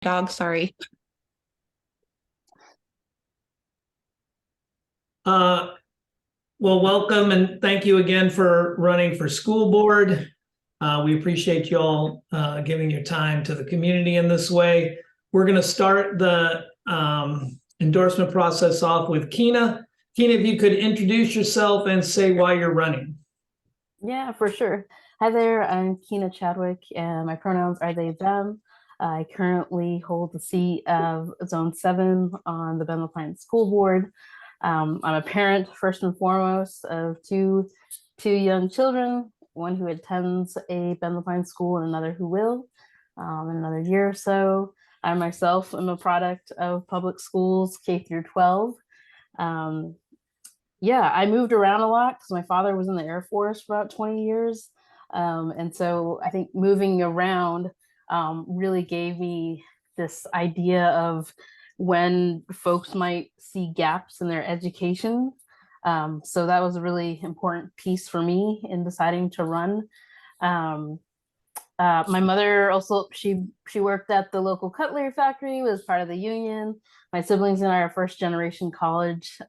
Dog, sorry. Uh, well, welcome and thank you again for running for school board. We appreciate you all giving your time to the community in this way. We're going to start the endorsement process off with Kina. Kina, if you could introduce yourself and say why you're running. Yeah, for sure. Hi there, I'm Kina Chadwick, and my pronouns are they, them. I currently hold the seat of Zone 7 on the Ben LaPlante School Board. I'm a parent, first and foremost, of two young children, one who attends a Ben LaPlante school and another who will in another year or so. I myself am a product of public schools, K through 12. Yeah, I moved around a lot because my father was in the Air Force for about 20 years. And so I think moving around really gave me this idea of when folks might see gaps in their education. So that was a really important piece for me in deciding to run. My mother also, she worked at the local cutlery factory, was part of the union. My siblings and I are first generation college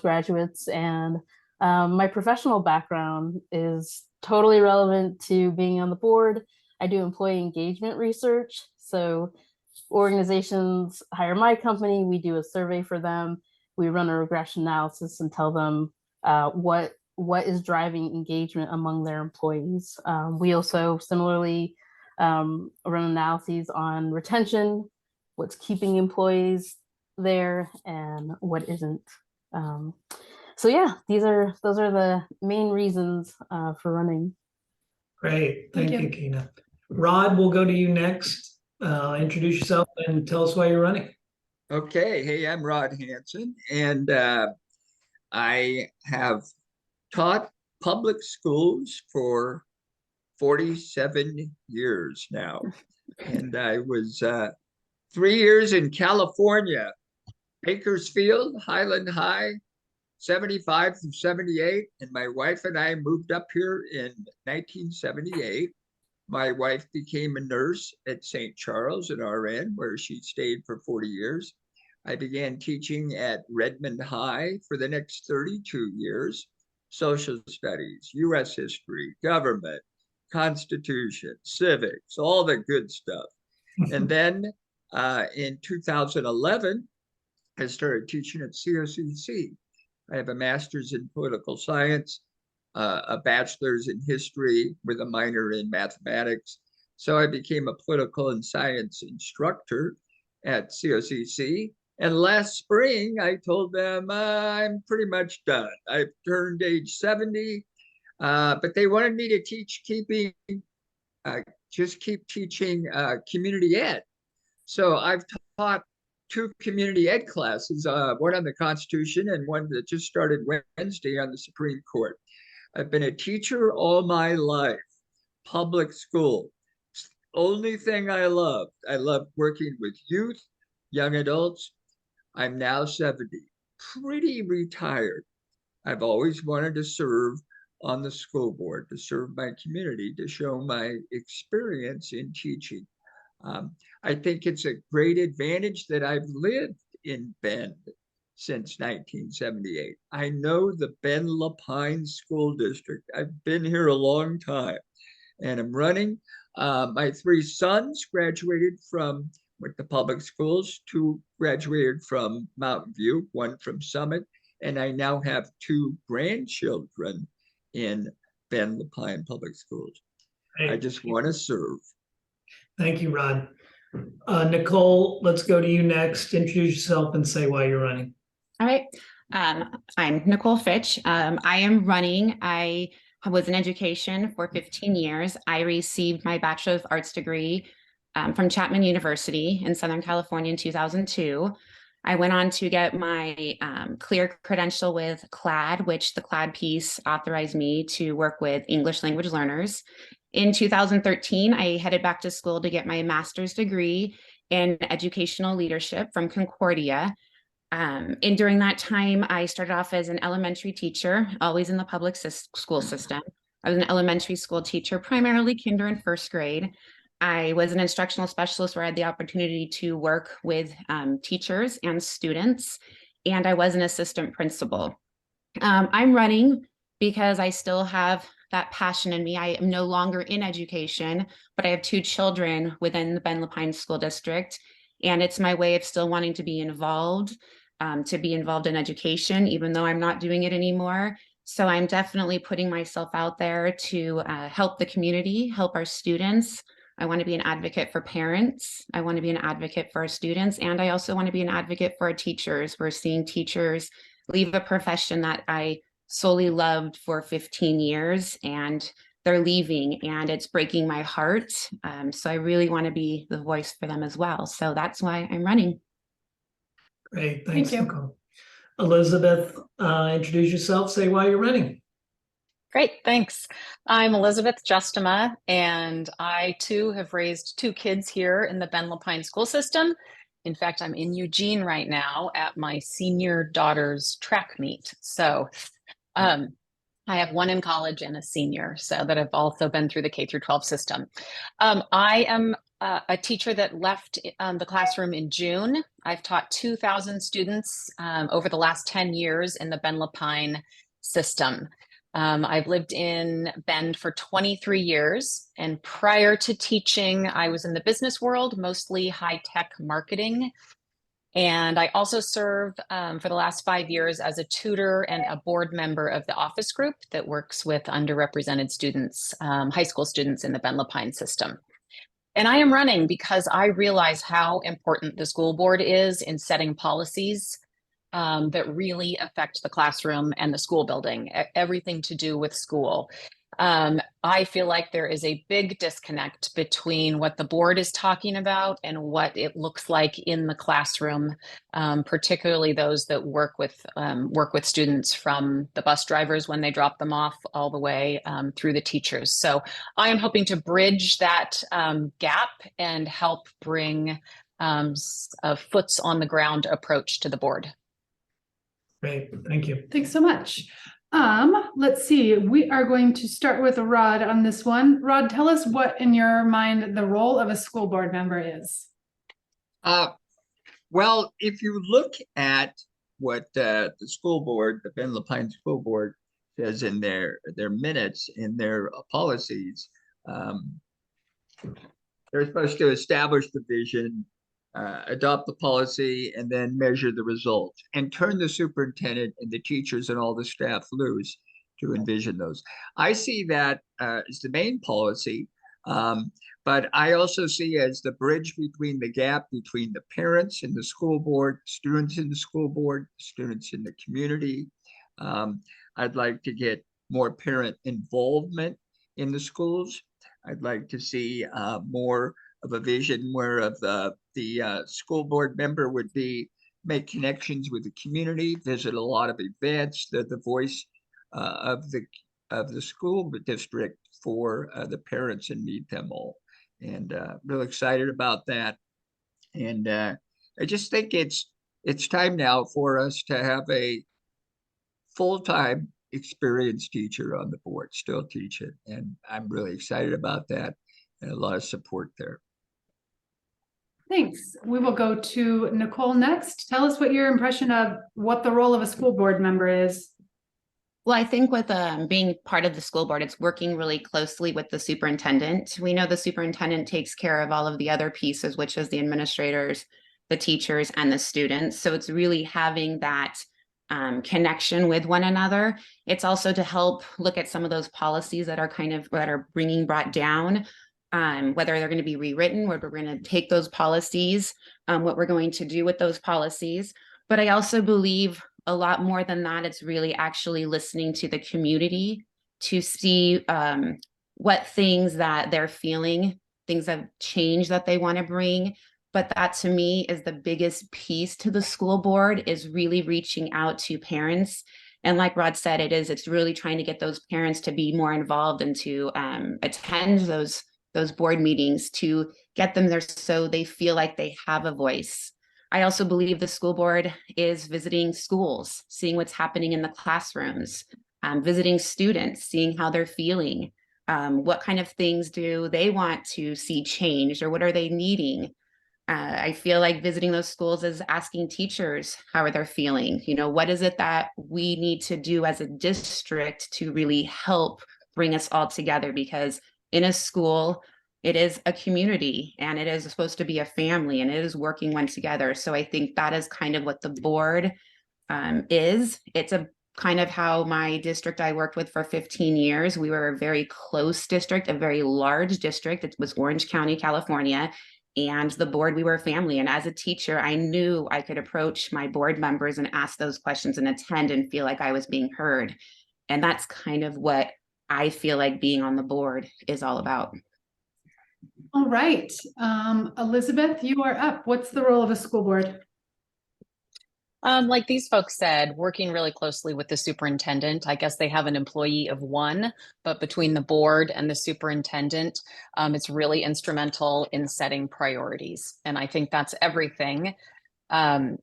graduates, and my professional background is totally relevant to being on the board. I do employee engagement research, so organizations hire my company, we do a survey for them, we run a regression analysis and tell them what is driving engagement among their employees. We also similarly run analyses on retention, what's keeping employees there and what isn't. So yeah, those are the main reasons for running. Great, thank you, Kina. Rod, we'll go to you next. Introduce yourself and tell us why you're running. Okay, hey, I'm Rod Hanson, and I have taught public schools for 47 years now. And I was 3 years in California, Bakersfield, Highland High, 75 through 78. And my wife and I moved up here in 1978. My wife became a nurse at St. Charles, an RN, where she stayed for 40 years. I began teaching at Redmond High for the next 32 years, social studies, US history, government, constitution, civics, all the good stuff. And then in 2011, I started teaching at COCC. I have a master's in political science, a bachelor's in history with a minor in mathematics. So I became a political and science instructor at COCC. And last spring, I told them I'm pretty much done. I've turned age 70, but they wanted me to keep teaching community ed. So I've taught 2 community ed classes, one on the Constitution and one that just started Wednesday on the Supreme Court. I've been a teacher all my life, public school. Only thing I love. I love working with youth, young adults. I'm now 70, pretty retired. I've always wanted to serve on the school board, to serve my community, to show my experience in teaching. I think it's a great advantage that I've lived in Bend since 1978. I know the Ben LaPlante School District. I've been here a long time, and I'm running. My 3 sons graduated from the public schools, 2 graduated from Mountain View, 1 from Summit, and I now have 2 grandchildren in Ben LaPlante Public Schools. I just want to serve. Thank you, Rod. Nicole, let's go to you next. Introduce yourself and say why you're running. All right. I'm Nicole Fitch. I am running. I was in education for 15 years. I received my Bachelor of Arts degree from Chapman University in Southern California in 2002. I went on to get my clear credential with CLAD, which the CLAD piece authorized me to work with English language learners. In 2013, I headed back to school to get my master's degree in educational leadership from Concordia. And during that time, I started off as an elementary teacher, always in the public school system. I was an elementary school teacher, primarily kinder and first grade. I was an instructional specialist where I had the opportunity to work with teachers and students, and I was an assistant principal. I'm running because I still have that passion in me. I am no longer in education, but I have two children within the Ben Lapine School District, and it's my way of still wanting to be involved in education, even though I'm not doing it anymore. So I'm definitely putting myself out there to help the community, help our students. I want to be an advocate for parents. I want to be an advocate for our students. And I also want to be an advocate for our teachers. We're seeing teachers leave a profession that I solely loved for 15 years, and they're leaving, and it's breaking my heart. So I really want to be the voice for them as well. So that's why I'm running. Great, thanks, Thank you. Nicole. Elizabeth, introduce yourself, say why you're running. Great, thanks. I'm Elizabeth Justema, and I too have raised two kids here in the Ben Lapine school system. In fact, I'm in Eugene right now at my senior daughter's track meet. So I have one in college and a senior, so that have also been through the K through 12 system. I am a teacher that left the classroom in June. I've taught 2,000 students over the last 10 years in the Ben Lapine system. I've lived in Bend for 23 years, and prior to teaching, I was in the business world, mostly high-tech marketing. And I also serve for the last 5 years as a tutor and a board member of the office group that works with underrepresented students, high school students in the Ben Lapine system. And I am running because I realize how important the school board is in setting policies that really affect the classroom and the school building, everything to do with school. I feel like there is a big disconnect between what the board is talking about and what it looks like in the classroom, particularly those that work with students, from the bus drivers when they drop them off all the way through the teachers. So I am hoping to bridge that gap and help bring a foots on the ground approach to the board. Great, thank you. Thanks so much. Let's see. We are going to start with Rod on this one. Rod, tell us what in your mind the role of a school board member is. Well, if you look at what the school board, the Ben Lapine School Board, says in their minutes, in their policies, they're supposed to establish the vision, adopt the policy, and then measure the results, and turn the superintendent and the teachers and all the staff loose to envision those. I see that as the main policy, but I also see as the bridge between the gap between the parents in the school board, students in the school board, students in the community. I'd like to get more parent involvement in the schools. I'd like to see more of a vision where of the school board member would make connections with the community, visit a lot of events, the voice of the school district for the parents, and meet them all. And really excited about that. And I just think it's time now for us to have a full-time experienced teacher on the board, still teaching. And I'm really excited about that, and a lot of support there. Thanks. We will go to Nicole next. Tell us what your impression of what the role of a school board member is. Well, I think with being part of the school board, it's working really closely with the superintendent. We know the superintendent takes care of all of the other pieces, which is the administrators, the teachers, and the students. So it's really having that connection with one another. It's also to help look at some of those policies that are being brought down, whether they're going to be rewritten, whether we're going to take those policies, what we're going to do with those policies. But I also believe a lot more than that, it's really actually listening to the community to see what things that they're feeling, things have changed that they want to bring. But that to me is the biggest piece to the school board, is really reaching out to parents. And like Rod said, it's really trying to get those parents to be more involved and to attend those board meetings, to get them there so they feel like they have a voice. I also believe the school board is visiting schools, seeing what's happening in the classrooms, visiting students, seeing how they're feeling. What kind of things do they want to see changed, or what are they needing? I feel like visiting those schools is asking teachers how are they feeling. What is it that we need to do as a district to really help bring us all together? Because in a school, it is a community and it is supposed to be a family and it is working one together. So I think that is kind of what the board is. It's a kind of how my district I worked with for 15 years. We were a very close district, a very large district. It was Orange County, California. And the board, we were a family. And as a teacher, I knew I could approach my board members and ask those questions and attend and feel like I was being heard. And that's kind of what I feel like being on the board is all about. All right. Elizabeth, you are up. What's the role of a school board? Like these folks said, working really closely with the superintendent. I guess they have an employee of one, but between the board and the superintendent, it's really instrumental in setting priorities. And I think that's everything. It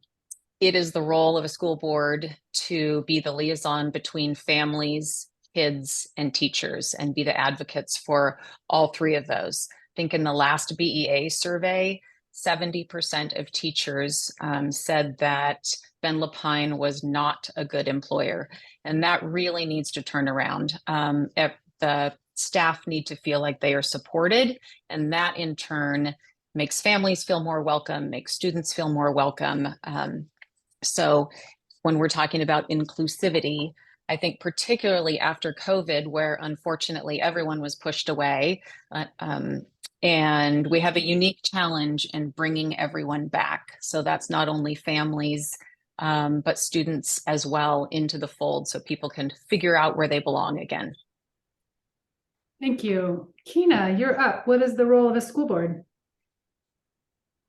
is the role of a school board to be the liaison between families, kids, and teachers, and be the advocates for all three of those. I think in the last BEA survey, 70% of teachers said that Ben Lapine was not a good employer. And that really needs to turn around. The staff need to feel like they are supported. And that in turn makes families feel more welcome, makes students feel more welcome. So when we're talking about inclusivity, I think particularly after COVID, where unfortunately everyone was pushed away, and we have a unique challenge in bringing everyone back. So that's not only families, but students as well into the fold so people can figure out where they belong again. Thank you. Kina, you're up. What is the role of a school board?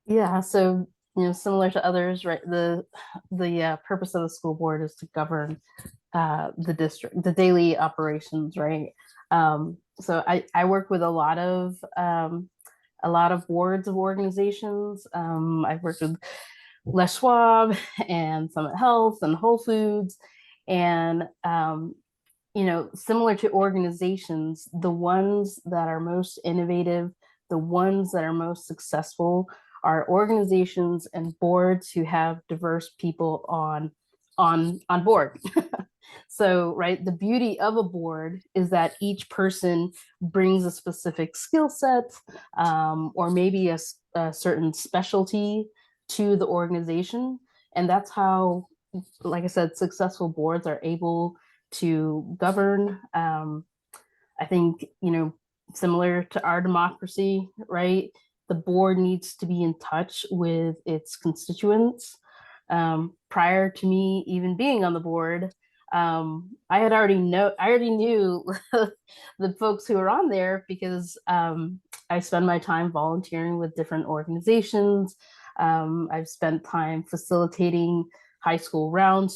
Yeah, so similar to others, right? The purpose of the school board is to govern the district, the daily operations, right? So I work with a lot of boards of organizations. I've worked with Les Schwab and Summit Health and Whole Foods, and similar to organizations, the ones that are most innovative, the ones that are most successful are organizations and boards who have diverse people on board. So, right, the beauty of a board is that each person brings a specific skill set, or maybe a certain specialty to the organization. And that's how, like I said, successful boards are able to govern. I think, similar to our democracy, right? The board needs to be in touch with its constituents. Prior to me even being on the board, I already knew the folks who are on there because I spend my time volunteering with different organizations. I've spent time facilitating high school round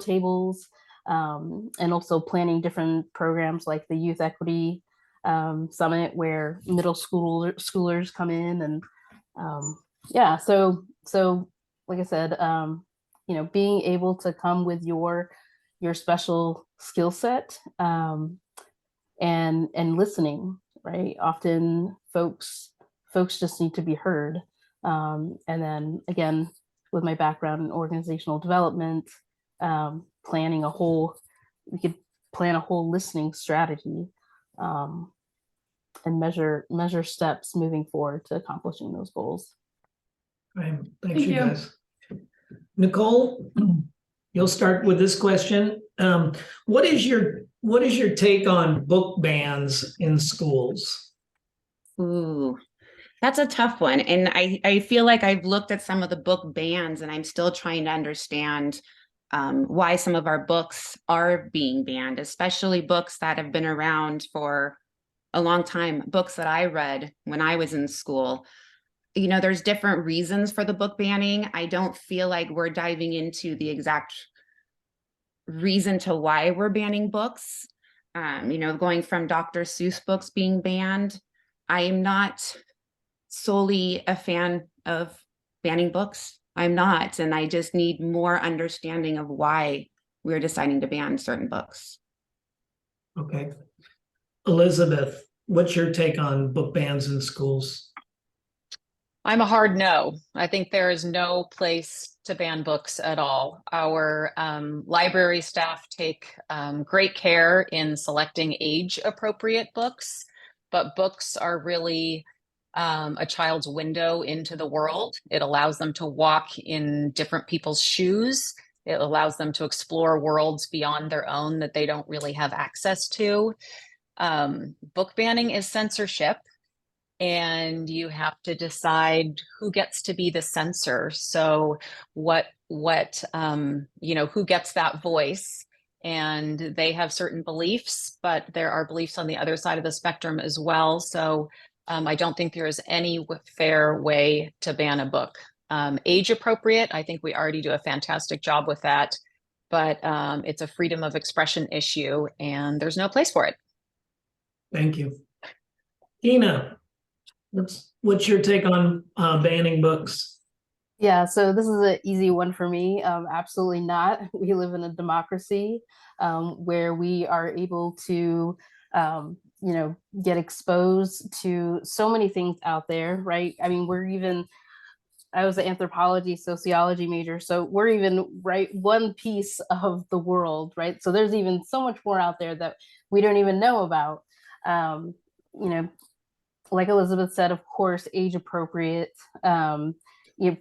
tables, and also planning different programs like the Youth Equity Summit, where middle schoolers come in, and yeah. So like I said, being able to come with your special skill set, and listening, right? We folks just need to be heard. And then again, with my background in organizational development, we could plan a whole listening strategy, and measure steps moving forward to accomplishing those goals. Thank Thank you you. guys. Nicole, you'll start with this question. What is your take on book bans in schools? Ooh, that's a tough one. And I feel like I've looked at some of the book bans and I'm still trying to understand why some of our books are being banned, especially books that have been around for a long time, books that I read when I was in school. There's different reasons for the book banning. I don't feel like we're diving into the exact reason to why we're banning books. Going from Dr. Seuss books being banned, I am not solely a fan of banning books. I'm not, and I just need more understanding of why we're deciding to ban certain books. Okay. Elizabeth, what's your take on book bans in schools? I'm a hard no. I think there is no place to ban books at all. Our library staff take great care in selecting age appropriate books, but books are really a child's window into the world. It allows them to walk in different people's shoes. It allows them to explore worlds beyond their own that they don't really have access to. Book banning is censorship, and you have to decide who gets to be the censor. So who gets that voice? And they have certain beliefs, but there are beliefs on the other side of the spectrum as well. So I don't think there is any fair way to ban a book. Age appropriate, I think we already do a fantastic job with that, but it's a freedom of expression issue and there's no place for it. Thank you. Ina, what's your take on banning books? Yeah, so this is an easy one for me. Absolutely not. We live in a democracy where we are able to, get exposed to so many things out there, right? I mean, I was an anthropology, sociology major, so we're even one piece of the world, right? So there's even so much more out there that we don't even know about. Like Elizabeth said, of course, age appropriate.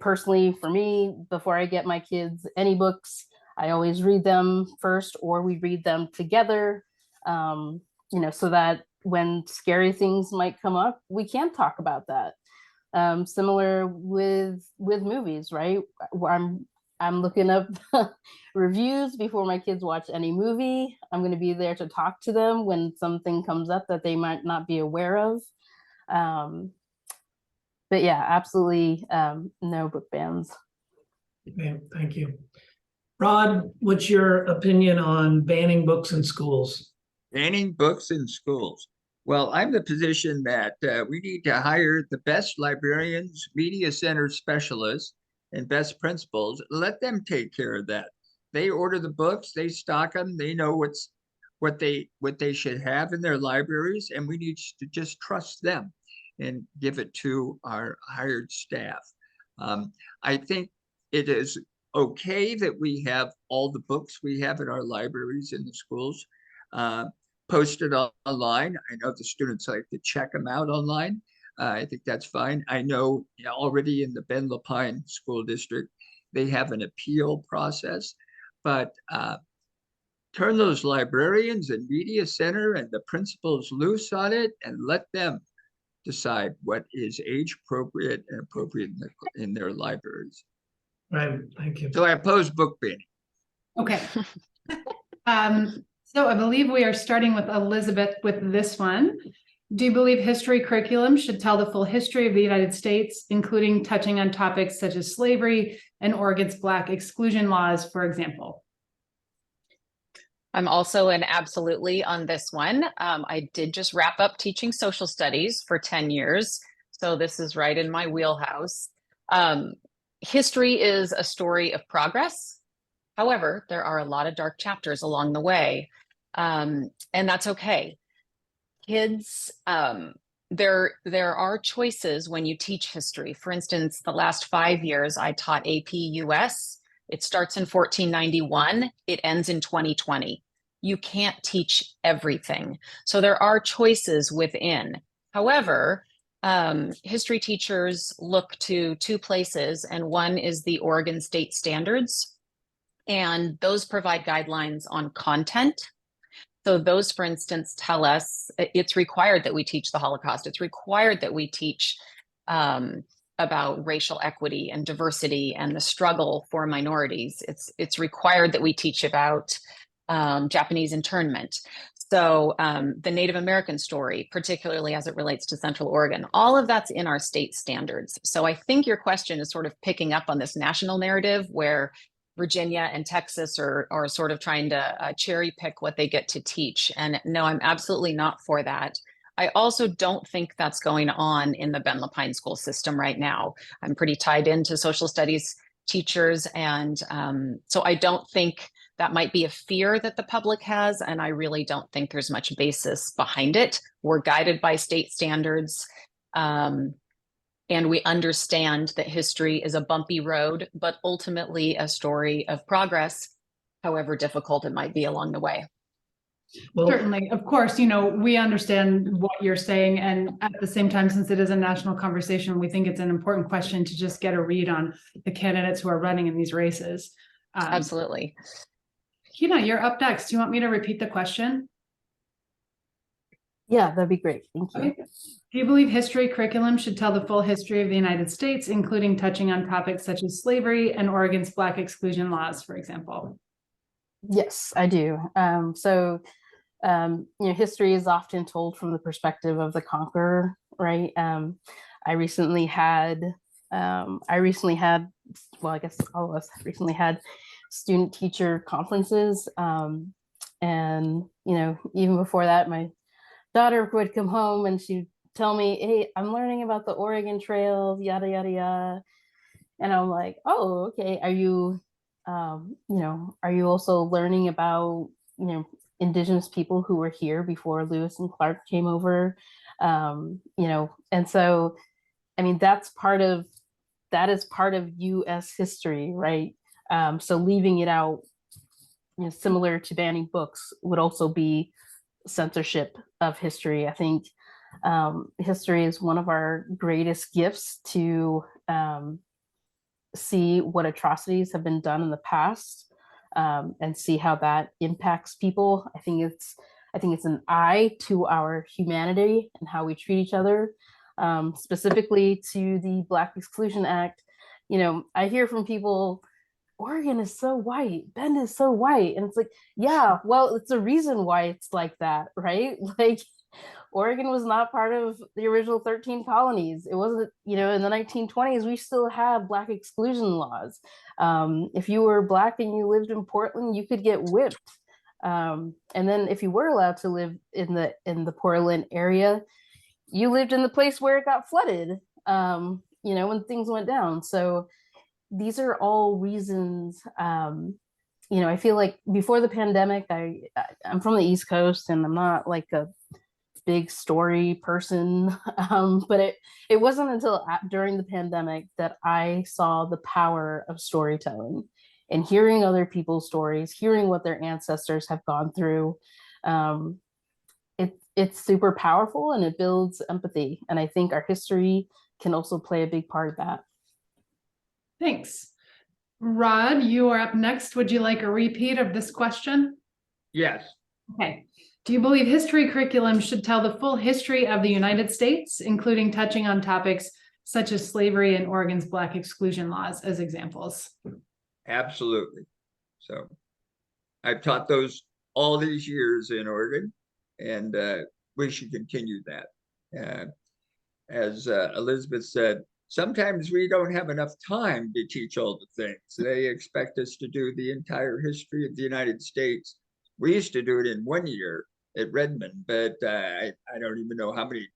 Personally, for me, before I get my kids any books, I always read them first, or we read them together, so that when scary things might come up, we can talk about that. Similar with movies, right? I'm looking up reviews before my kids watch any movie. I'm going to be there to talk to them when something comes up that they might not be aware of. But yeah, absolutely no book bans. Okay, thank you. Rod, what's your opinion on banning books in schools? Banning books in schools. Well, I'm the position that we need to hire the best librarians, media center specialists, and best principals. Let them take care of that. They order the books, they stock them, they know what they should have in their libraries, and we need to just trust them and give it to our hired staff. I think it is okay that we have all the books we have in our libraries in the schools posted online. I know the students like to check them out online. I think that's fine. I know already in the Ben Lapine School District, they have an appeal process, but turn those librarians and media center and the principals loose on it and let them decide what is age appropriate and appropriate in their libraries. Right, thank you. So I oppose book banning. Okay. So I believe we are starting with Elizabeth with this one. Do you believe history curriculum should tell the full history of the United States, including touching on topics such as slavery and Oregon's Black exclusion laws, for example? I'm also an absolutely on this one. I did just wrap up teaching social studies for 10 years. So this is right in my wheelhouse. History is a story of progress. However, there are a lot of dark chapters along the way. And that's okay. Kids, there are choices when you teach history. For instance, the last 5 years, I taught AP US. It starts in 1491. It ends in 2020. You can't teach everything. So there are choices within. However, history teachers look to two places, and one is the Oregon State Standards. And those provide guidelines on content. So those, for instance, tell us it's required that we teach the Holocaust. It's required that we teach about racial equity and diversity and the struggle for minorities. It's required that we teach about Japanese internment. So the Native American story, particularly as it relates to Central Oregon, all of that's in our state standards. So I think your question is sort of picking up on this national narrative where Virginia and Texas are sort of trying to cherry pick what they get to teach. And no, I'm absolutely not for that. I also don't think that's going on in the Ben Lapine school system right now. I'm pretty tied into social studies teachers. And so I don't think That might be a fear that the public has, and I really don't think there's much basis behind it. We're guided by state standards, and we understand that history is a bumpy road, but ultimately a story of progress, however difficult it might be along the way. Well, Certainly, of course, we understand what you're saying. And at the same time, since it is a national conversation, we think it's an important question to just get a read on the candidates who are running in these races. Absolutely. Hina, you're up next. Do you want me to repeat the question? Yeah, that'd be great. Thank you. Okay. Do you believe history curriculum should tell the full history of the United States, including touching on topics such as slavery and Oregon's Black exclusion laws, for example? Yes, I do. History is often told from the perspective of the conqueror, right? I recently had, well, I guess all of us recently had student teacher conferences. And, even before that, my daughter would come home and she'd tell me, hey, I'm learning about the Oregon Trail, yada, yada, yada. And I'm like, oh, okay. Are you also learning about, Indigenous people who were here before Lewis and Clark came over? And so, I mean, that is part of US history, right? So leaving it out, similar to banning books, would also be censorship of history. I think history is one of our greatest gifts to see what atrocities have been done in the past, and see how that impacts people. I think it's an eye to our humanity and how we treat each other, specifically to the Black Exclusion Act. I hear from people, Oregon is so white, Bend is so white. And it's like, yeah, well, it's a reason why it's like that, right? Like, Oregon was not part of the original 13 colonies. It wasn't, in the 1920s, we still had Black exclusion laws. If you were Black and you lived in Portland, you could get whipped. And then if you were allowed to live in the Portland area, you lived in the place where it got flooded, when things went down. So these are all reasons. I feel like before the pandemic, I'm from the East Coast and I'm not like a big story person, but it wasn't until during the pandemic that I saw the power of storytelling and hearing other people's stories, hearing what their ancestors have gone through. It's super powerful and it builds empathy. And I think our history can also play a big part of that. Thanks. Rod, you are up next. Would you like a repeat of this question? Yes. Okay. Do you believe history curriculum should tell the full history of the United States, including touching on topics such as slavery and Oregon's Black exclusion laws as examples? Absolutely. So I've taught those all these years in Oregon, and we should continue that. As Elizabeth said, sometimes we don't have enough time to teach all the things. They expect us to do the entire history of the United States. We used to do it in 1 year at Redmond, but I don't even know how many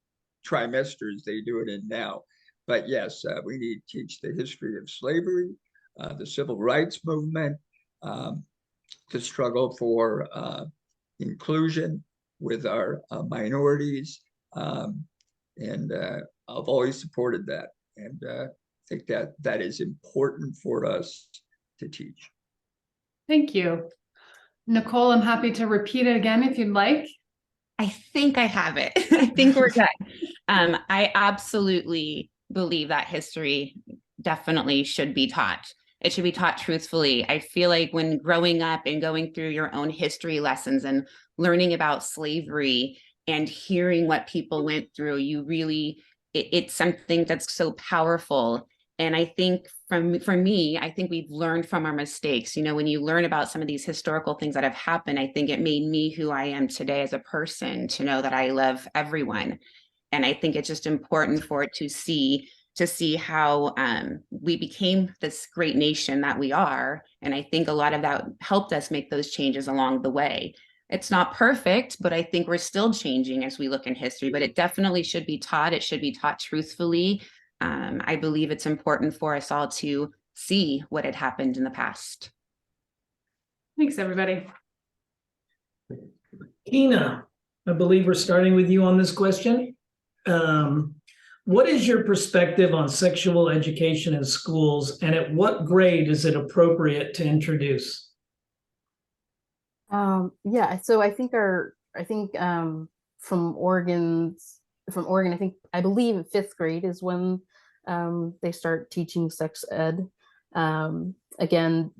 trimesters they do it in now. But yes, we need to teach the history of slavery, the civil rights movement, the struggle for inclusion with our minorities. And I've always supported that. And I think that is important for us to teach. Thank you. Nicole, I'm happy to repeat it again if you'd like. I think I have it. I think we're good. I absolutely believe that history definitely should be taught. It should be taught truthfully. I feel like when growing up and going through your own history lessons and learning about slavery and hearing what people went through, it's something that's so powerful. And I think for me, I think we've learned from our mistakes. When you learn about some of these historical things that have happened, I think it made me who I am today as a person, to know that I love everyone. And I think it's just important for it to see how we became this great nation that we are. And I think a lot of that helped us make those changes along the way. It's not perfect, but I think we're still changing as we look in history, but it definitely should be taught. It should be taught truthfully. I believe it's important for us all to see what had happened in the past. Thanks, everybody. Tina, I believe we're starting with you on this question. What is your perspective on sexual education in schools, and at what grade is it appropriate to introduce? Yeah, so I think from Oregon, I believe in 5th grade is when they start teaching sex ed. Again,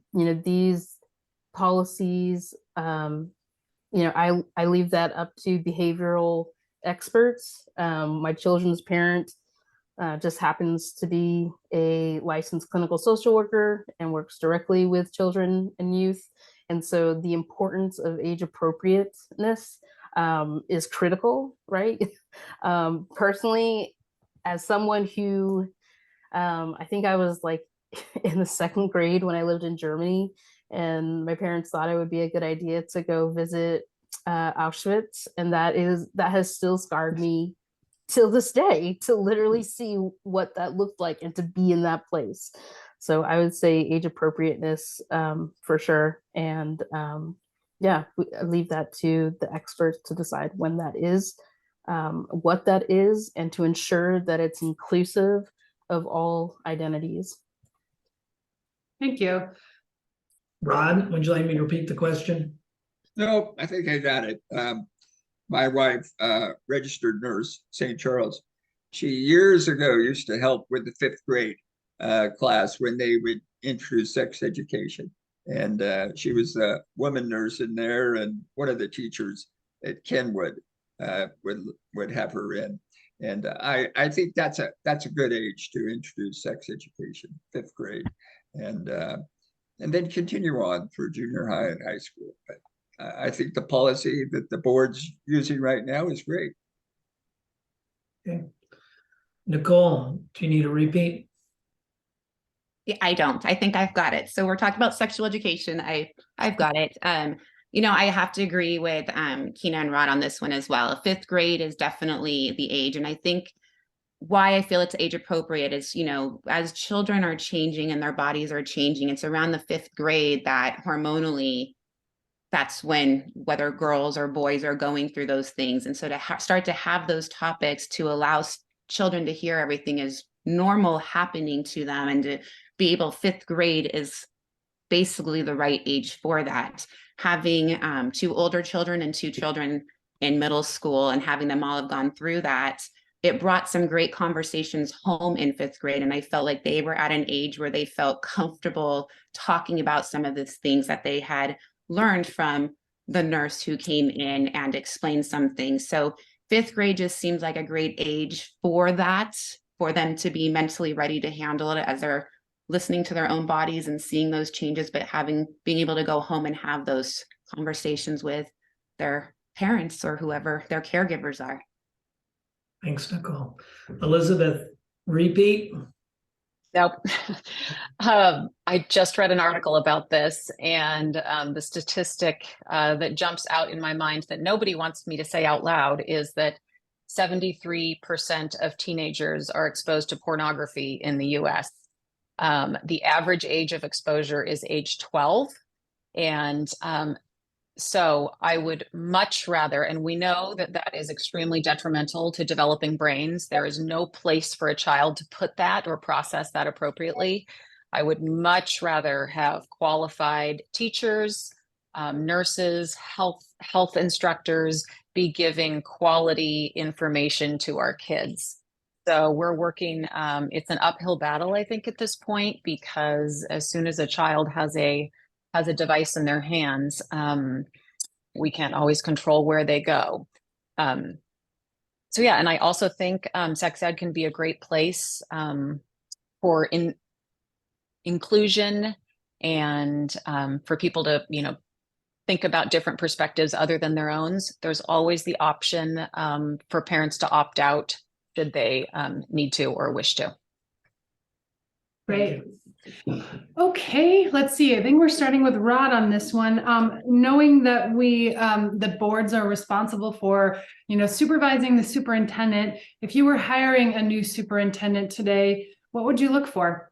these policies, I leave that up to behavioral experts. My children's parent just happens to be a licensed clinical social worker and works directly with children and youth. And so the importance of age appropriateness is critical, right? Personally, as someone who, I think I was like in the 2nd grade when I lived in Germany, and my parents thought it would be a good idea to go visit Auschwitz, and that has still scarred me till this day, to literally see what that looked like and to be in that place. So I would say age appropriateness for sure. And yeah, I leave that to the experts to decide when that is, what that is, and to ensure that it's inclusive of all identities. Thank you. Rod, would you like me to repeat the question? No, I think I got it. My wife, registered nurse, St. Charles, she years ago used to help with the 5th grade class when they would introduce sex education. And she was a woman nurse in there, and one of the teachers at Kenwood would have her in. And I think that's a good age to introduce sex education, 5th grade, and then continue on through junior high and high school. But I think the policy that the board's using right now is great. Okay. Nicole, do you need a repeat? Yeah, I don't. I think I've got it. So we're talking about sexual education. I've got it. I have to agree with Kina and Rod on this one as well. 5th grade is definitely the age. And I think why I feel it's age appropriate is, as children are changing and their bodies are changing, it's around the 5th grade that hormonally, that's when whether girls or boys are going through those things. And so to start to have those topics to allow children to hear everything is normal happening to them, and to be able, 5th grade is basically the right age for that. Having 2 older children and 2 children in middle school, and having them all have gone through that, it brought some great conversations home in 5th grade. And I felt like they were at an age where they felt comfortable talking about some of these things that they had learned from the nurse who came in and explained some things. So 5th grade just seems like a great age for that, for them to be mentally ready to handle it as they're listening to their own bodies and seeing those changes, but being able to go home and have those conversations with their parents or whoever their caregivers are. Thanks, Nicole. Elizabeth, repeat? Nope. I just read an article about this, and the statistic that jumps out in my mind that nobody wants me to say out loud is that 73% of teenagers are exposed to pornography in the US. The average age of exposure is age 12. And so I would much rather, and we know that that is extremely detrimental to developing brains. There is no place for a child to put that or process that appropriately. I would much rather have qualified teachers, nurses, health instructors be giving quality information to our kids. So we're working, it's an uphill battle, I think, at this point, because as soon as a child has a device in their hands, we can't always control where they go. So yeah, and I also think sex ed can be a great place for inclusion, and for people to, think about different perspectives other than their own. There's always the option for parents to opt out should they need to or wish to. Great. Okay, let's see. I think we're starting with Rod on this one. Knowing that the boards are responsible for, supervising the superintendent. If you were hiring a new superintendent today, what would you look for?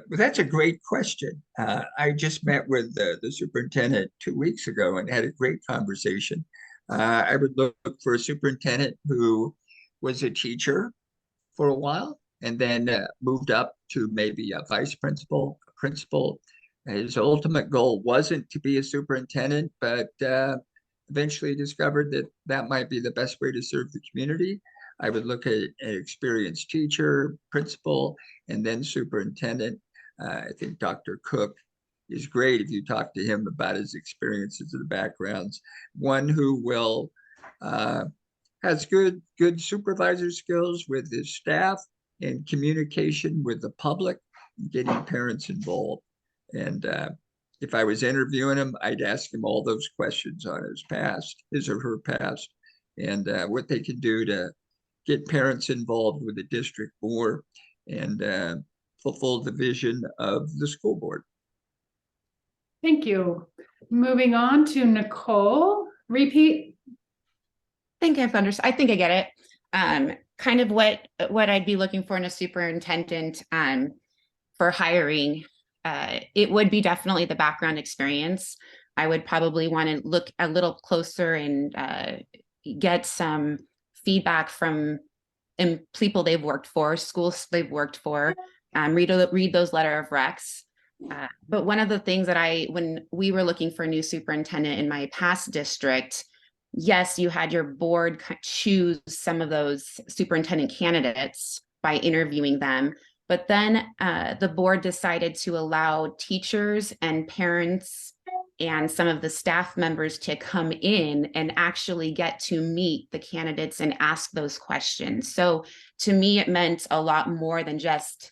That's a great question. I just met with the superintendent 2 weeks ago and had a great conversation. I would look for a superintendent who was a teacher for a while and then moved up to maybe a vice principal, a principal. His ultimate goal wasn't to be a superintendent, but eventually discovered that that might be the best way to serve the community. I would look at an experienced teacher, principal, and then superintendent. I think Dr. Cook is great if you talk to him about his experiences and the backgrounds. One who will has good supervisor skills with his staff and communication with the public, getting parents involved. And if I was interviewing him, I'd ask him all those questions on his or her past, and what they can do to get parents involved with the district more and fulfill the vision of the school board. Thank you. Moving on to Nicole. Repeat. I think I get it. Kind of what I'd be looking for in a superintendent for hiring. It would be definitely the background experience. I would probably want to look a little closer and get some feedback from people they've worked for, schools they've worked for, read those letter of recs. But one of the things that when we were looking for a new superintendent in my past district, yes, you had your board choose some of those superintendent candidates by interviewing them. But then the board decided to allow teachers and parents and some of the staff members to come in and actually get to meet the candidates and ask those questions. So to me, it meant a lot more than just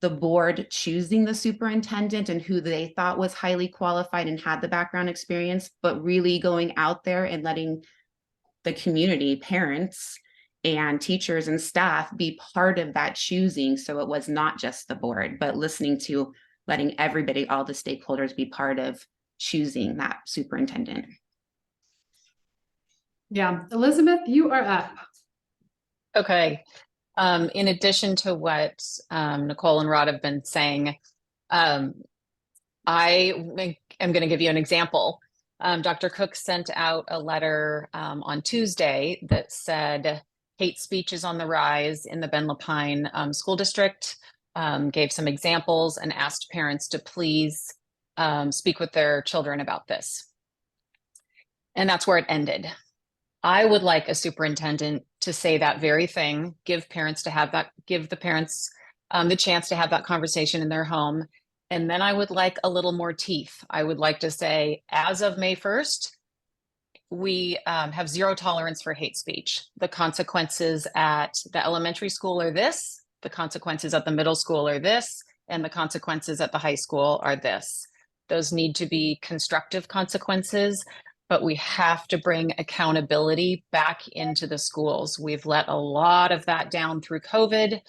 the board choosing the superintendent and who they thought was highly qualified and had the background experience, but really going out there and letting the community, parents and teachers and staff be part of that choosing. So it was not just the board, but listening to letting everybody, all the stakeholders be part of choosing that superintendent. Yeah, Elizabeth, you are up. Okay. In addition to what Nicole and Rod have been saying, I am going to give you an example. Dr. Cook sent out a letter on Tuesday that said hate speech is on the rise in the Ben Lapine School District, gave some examples and asked parents to please speak with their children about this. And that's where it ended. I would like a superintendent to say that very thing, give the parents the chance to have that conversation in their home. And then I would like a little more teeth. I would like to say, as of May 1st, we have zero tolerance for hate speech. The consequences at the elementary school are this, the consequences at the middle school are this, and the consequences at the high school are this. Those need to be constructive consequences, but we have to bring accountability back into the schools. We've let a lot of that down through COVID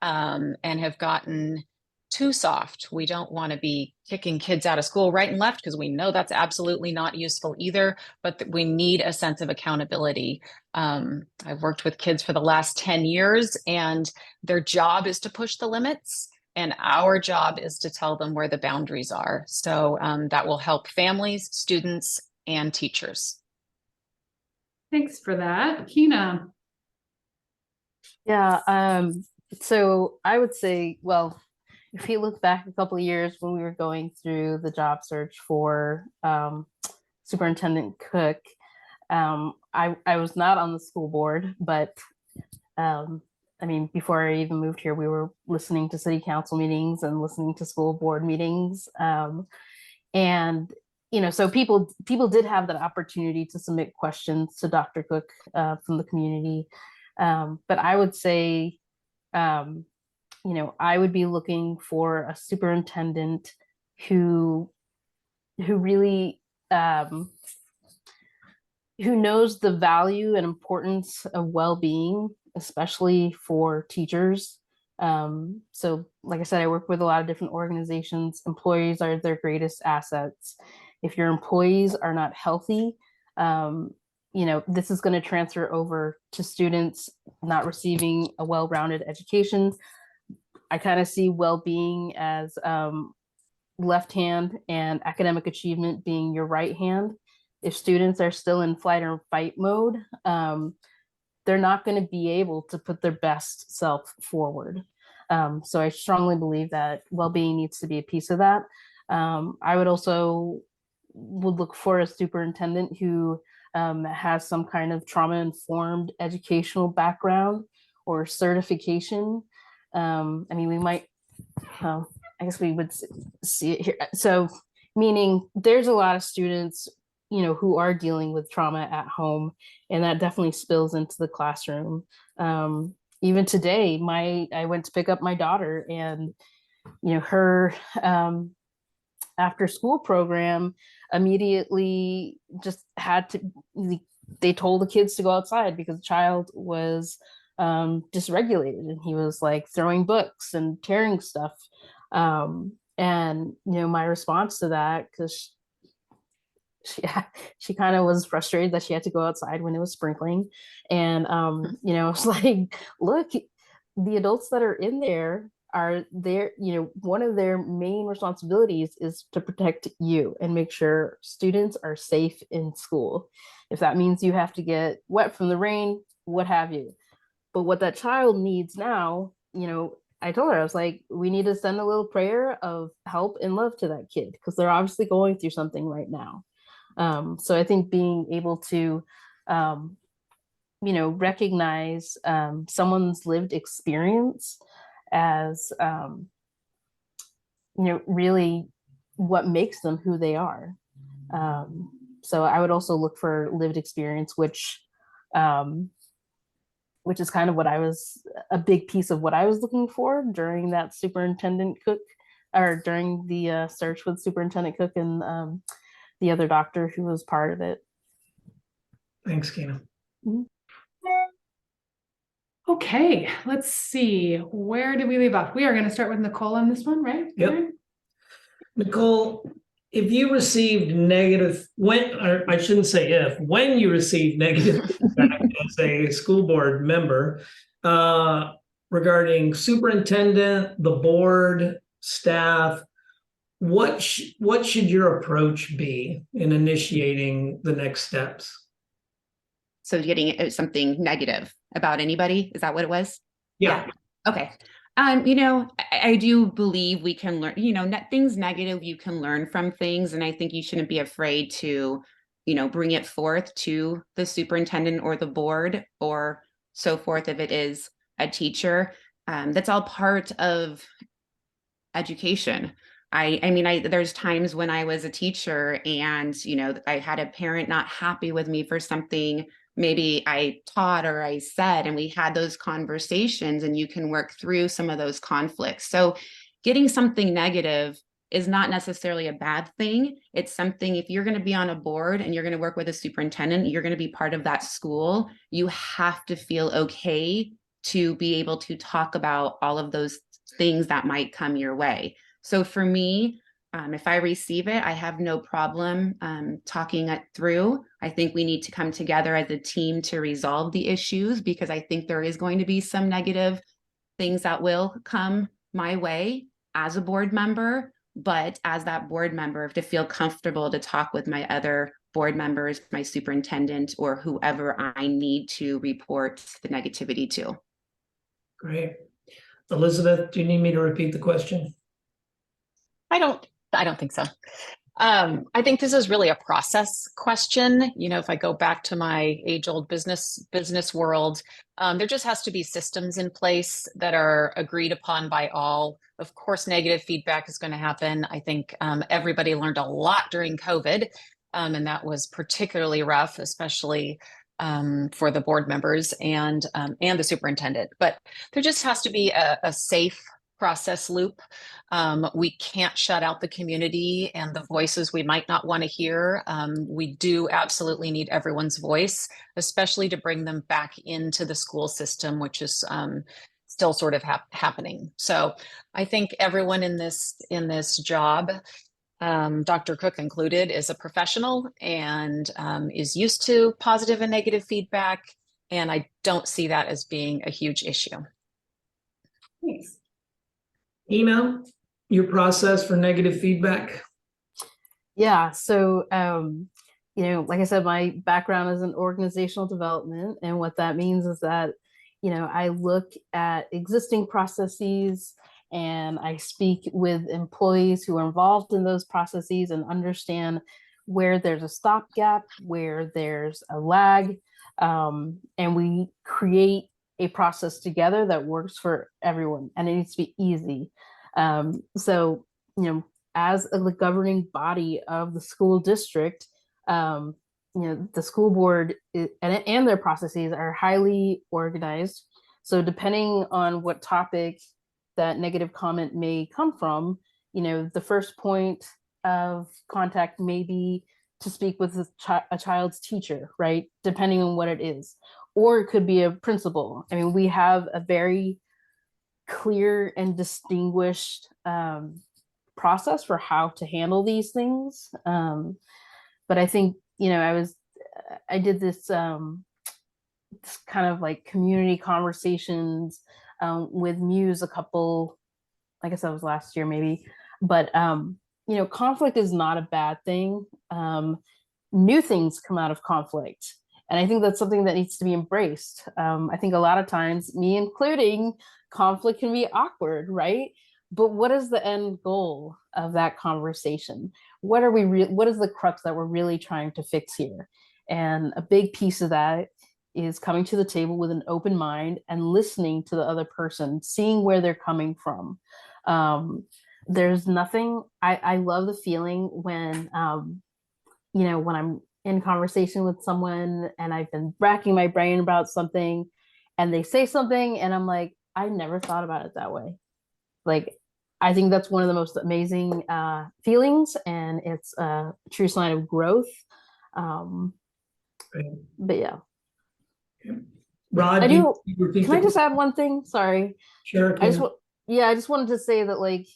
and have gotten too soft. We don't want to be kicking kids out of school right and left because we know that's absolutely not useful either, but we need a sense of accountability. I've worked with kids for the last 10 years and their job is to push the limits and our job is to tell them where the boundaries are. So that will help families, students, and teachers. Thanks for that. Kina. Yeah, so I would say, well, if you look back a couple of years when we were going through the job search for Superintendent Cook, I was not on the school board, but I mean, before I even moved here, we were listening to city council meetings and listening to school board meetings. And, you know, so people did have that opportunity to submit questions to Dr. Cook from the community. But I would say, you know, I would be looking for a superintendent who really who knows the value and importance of well-being, especially for teachers. So like I said, I work with a lot of different organizations. Employees are their greatest assets. If your employees are not healthy, you know, this is going to transfer over to students not receiving a well-rounded education. I kind of see well-being as left hand and academic achievement being your right hand. If students are still in flight or fight mode, they're not going to be able to put their best self forward. So I strongly believe that well-being needs to be a piece of that. I would also look for a superintendent who has some kind of trauma-informed educational background or certification. I mean, we might, I guess we would see it here. So meaning there's a lot of students, you know, who are dealing with trauma at home, and that definitely spills into the classroom. Even today, I went to pick up my daughter, and you know, her after school program immediately just had to, they told the kids to go outside because the child was dysregulated, and he was like throwing books and tearing stuff. And you know, my response to that, because she kind of was frustrated that she had to go outside when it was sprinkling, and you know, it's like, look, the adults that are in there are there, you know, one of their main responsibilities is to protect you and make sure students are safe in school. If that means you have to get wet from the rain, what have you. But what that child needs now, you know, I told her, I was like, we need to send a little prayer of help and love to that kid because they're obviously going through something right now. So I think being able to, you know, recognize someone's lived experience as, you know, really what makes them who they are. So I would also look for lived experience, which is kind of what a big piece of what I was looking for during that superintendent Cook, or during the search with Superintendent Cook and the other doctor who was part of it. Thanks, Kina. Mm-hmm. Okay, let's see. Where did we leave off? We are going to start with Nicole on this one, right? Yep. Karen? Nicole, if you received negative, or I shouldn't say if, when you received negative feedback as a school board member regarding superintendent, the board, staff, what should your approach be in initiating the next steps? So getting something negative about anybody, is that what it was? Yeah. Okay. You know, I do believe we can learn, you know, things negative, you can learn from things. And I think you shouldn't be afraid to, you know, bring it forth to the superintendent or the board or so forth if it is a teacher. That's all part of education. I mean, there's times when I was a teacher and, you know, I had a parent not happy with me for something maybe I taught or I said, and we had those conversations, and you can work through some of those conflicts. So getting something negative is not necessarily a bad thing. It's something, if you're going to be on a board and you're going to work with a superintendent, you're going to be part of that school, you have to feel okay to be able to talk about all of those things that might come your way. So for me, if I receive it, I have no problem talking it through. I think we need to come together as a team to resolve the issues, because I think there is going to be some negative things that will come my way as a board member. But as that board member, to feel comfortable to talk with my other board members, my superintendent, or whoever I need to report the negativity to. Great. Elizabeth, do you need me to repeat the question? I don't think so. I think this is really a process question. You know, if I go back to my age-old business world, there just has to be systems in place that are agreed upon by all. Of course, negative feedback is going to happen. I think everybody learned a lot during COVID, and that was particularly rough, especially for the board members and the superintendent. But there just has to be a safe process loop. We can't shut out the community and the voices we might not want to hear. We do absolutely need everyone's voice, especially to bring them back into the school system, which is still sort of happening. So I think everyone in this job, Dr. Cook included, is a professional and is used to positive and negative feedback. And I don't see that as being a huge issue. Thanks. Ina, your process for negative feedback? Yeah, so like I said, my background is in organizational development, and what that means is that, I look at existing processes and I speak with employees who are involved in those processes and understand where there's a stopgap, where there's a lag, and we create a process together that works for everyone, and it needs to be easy. So, as the governing body of the school district, the school board and their processes are highly organized. So depending on what topic that negative comment may come from, the first point of contact may be to speak with a child's teacher, right? Depending on what it is. Or it could be a principal. I mean, we have a very clear and distinguished process for how to handle these things. But I think, I did this kind of like community conversations with Muse I guess that was last year maybe. But, conflict is not a bad thing. New things come out of conflict. And I think that's something that needs to be embraced. I think a lot of times, me including, conflict can be awkward, right? But what is the end goal of that conversation? What is the crux that we're really trying to fix here? And a big piece of that is coming to the table with an open mind and listening to the other person, seeing where they're coming from. There's nothing, I love the feeling when, when I'm in conversation with someone and I've been racking my brain about something and they say something and I'm like, I never thought about it that way. Like, I think that's one of the most amazing feelings, and it's a true sign of growth. But yeah. Rod, Can I just add one thing? Sorry. Sure. I just wanted to say that, like,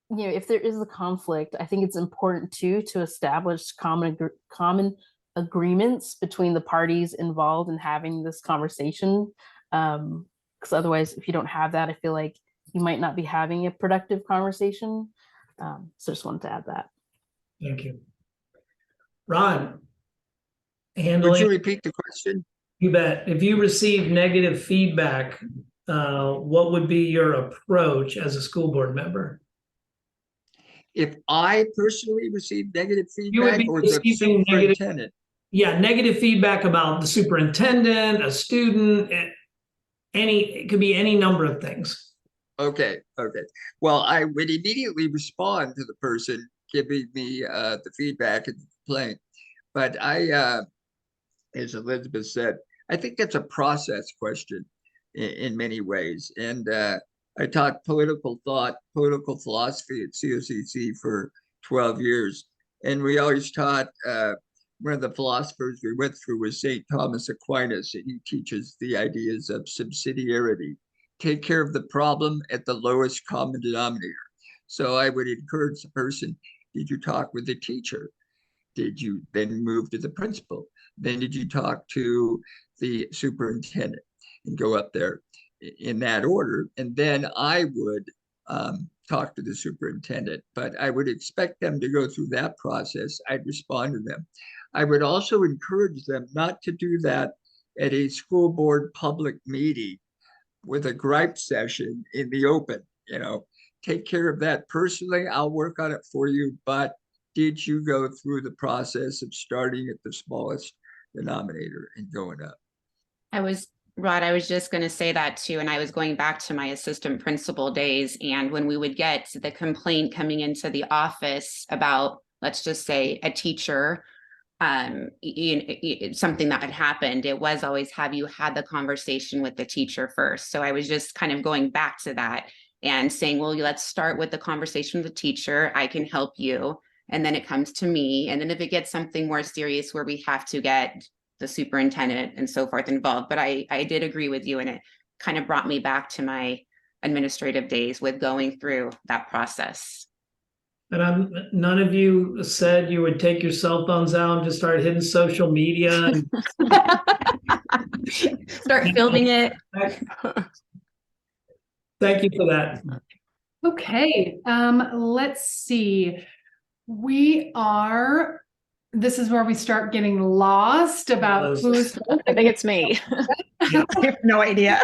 if there is a conflict, I think it's important to establish common agreements between the parties involved in having this conversation. Because otherwise, if you don't have that, I feel like you might not be having a productive conversation. So just wanted to add that. Thank you. Rod, Would you repeat the question? You bet. If you receive negative feedback, what would be your approach as a school board member? If I personally receive negative You would feedback be or the superintendent? Negative feedback about the superintendent, a student, it could be any number of things. Okay. Well, I would immediately respond to the person giving me the feedback and the complaint. But as Elizabeth said, I think that's a process question in many ways. And I taught political philosophy at COCC for 12 years. And we always taught, one of the philosophers we went through was St. Thomas Aquinas, and he teaches the ideas of subsidiarity. Take care of the problem at the lowest common denominator. So I would encourage the person, did you talk with the teacher? Did you then move to the principal? Then did you talk to the superintendent? And go up there in that order. And then I would talk to the superintendent, but I would expect them to go through that process. I'd respond to them. I would also encourage them not to do that at a school board public meeting with a gripe session in the open. Take care of that personally. I'll work on it for you. But did you go through the process of starting at the smallest denominator and going up? Rod, I was just going to say that too. And I was going back to my assistant principal days. And when we would get the complaint coming into the office about, let's just say, a teacher, something that had happened, it was always, have you had the conversation with the teacher first? So I was just kind of going back to that and saying, well, let's start with the conversation with the teacher. I can help you. And then it comes to me. And then if it gets something more serious where we have to get the superintendent and so forth involved. But I did agree with you, and it kind of brought me back to my administrative days with going through that process. And none of you said you would take your cell phones out and just start hitting social media and start filming it. Thank you for that. Okay, let's see. This is where we start getting lost about who's. I think it's me. I have no idea.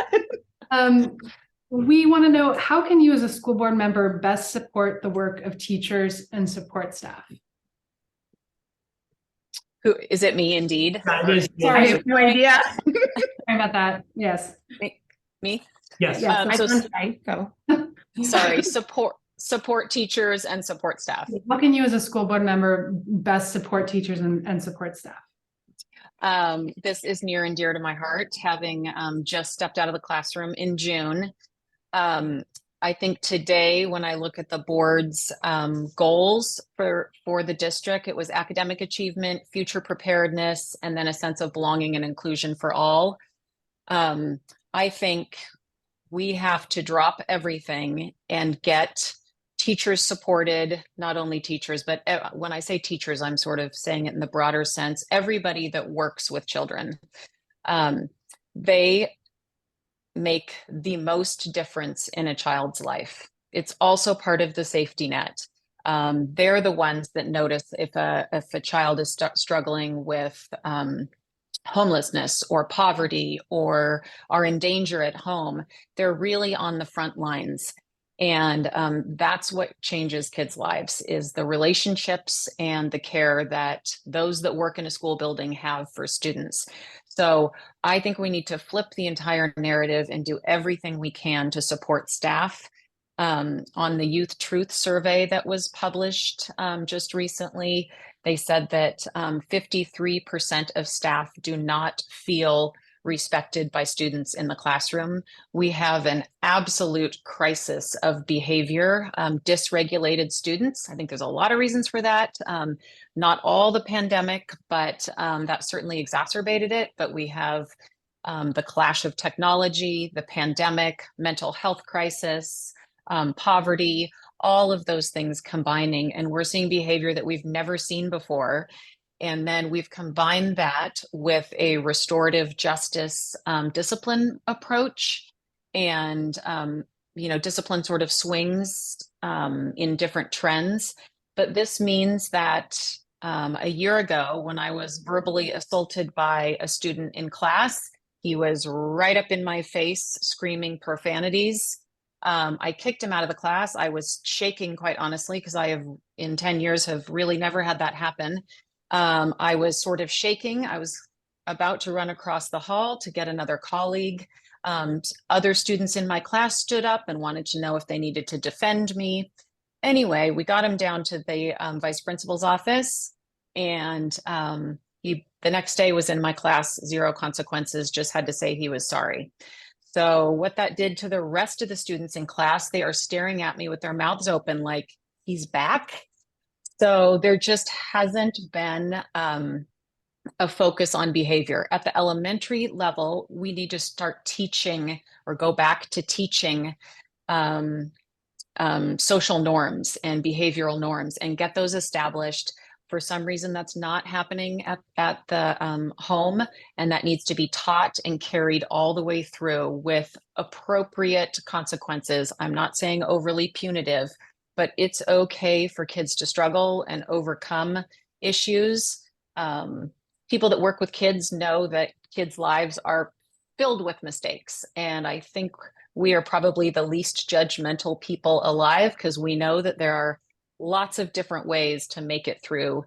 We want to know, how can you as a school board member best support the work of teachers and support staff? Who is it? Me, indeed. Sorry. Sorry. I have no idea. Sorry about that. Yes. Me. Yes. Yes. I So don't try, so. sorry. Support teachers and support staff. How can you as a school board member best support teachers and support staff? This is near and dear to my heart, having just stepped out of the classroom in June. I think today, when I look at the board's goals for the district, it was academic achievement, future preparedness, and then a sense of belonging and inclusion for all. I think we have to drop everything and get teachers supported, not only teachers, but when I say teachers, I'm sort of saying it in the broader sense, everybody that works with children. They make the most difference in a child's life. It's also part of the safety net. They're the ones that notice if a child is struggling with homelessness or poverty or are in danger at home. They're really on the front lines. And that's what changes kids' lives, is the relationships and the care that those that work in a school building have for students. So I think we need to flip the entire narrative and do everything we can to support staff. On the Youth Truth Survey that was published just recently, they said that 53% of staff do not feel respected by students in the classroom. We have an absolute crisis of behavior, dysregulated students. I think there's a lot of reasons for that. Not all the pandemic, but that certainly exacerbated it. But we have the clash of technology, the pandemic, mental health crisis, poverty, all of those things combining, and we're seeing behavior that we've never seen before. And then we've combined that with a restorative justice discipline approach. And, discipline sort of swings in different trends. But this means that a year ago, when I was verbally assaulted by a student in class, he was right up in my face, screaming profanities. I kicked him out of the class. I was shaking, quite honestly, because I have, in 10 years, have really never had that happen. I was sort of shaking. I was about to run across the hall to get another colleague. Other students in my class stood up and wanted to know if they needed to defend me. Anyway, we got him down to the vice principal's office, and he the next day was in my class, zero consequences, just had to say he was sorry. So what that did to the rest of the students in class, they are staring at me with their mouths open like, he's back? So there just hasn't been a focus on behavior. At the elementary level, we need to start teaching, or go back to teaching social norms and behavioral norms and get those established. For some reason, that's not happening at the home, and that needs to be taught and carried all the way through with appropriate consequences. I'm not saying overly punitive, but it's okay for kids to struggle and overcome issues. People that work with kids know that kids' lives are filled with mistakes. And I think we are probably the least judgmental people alive, because we know that there are lots of different ways to make it through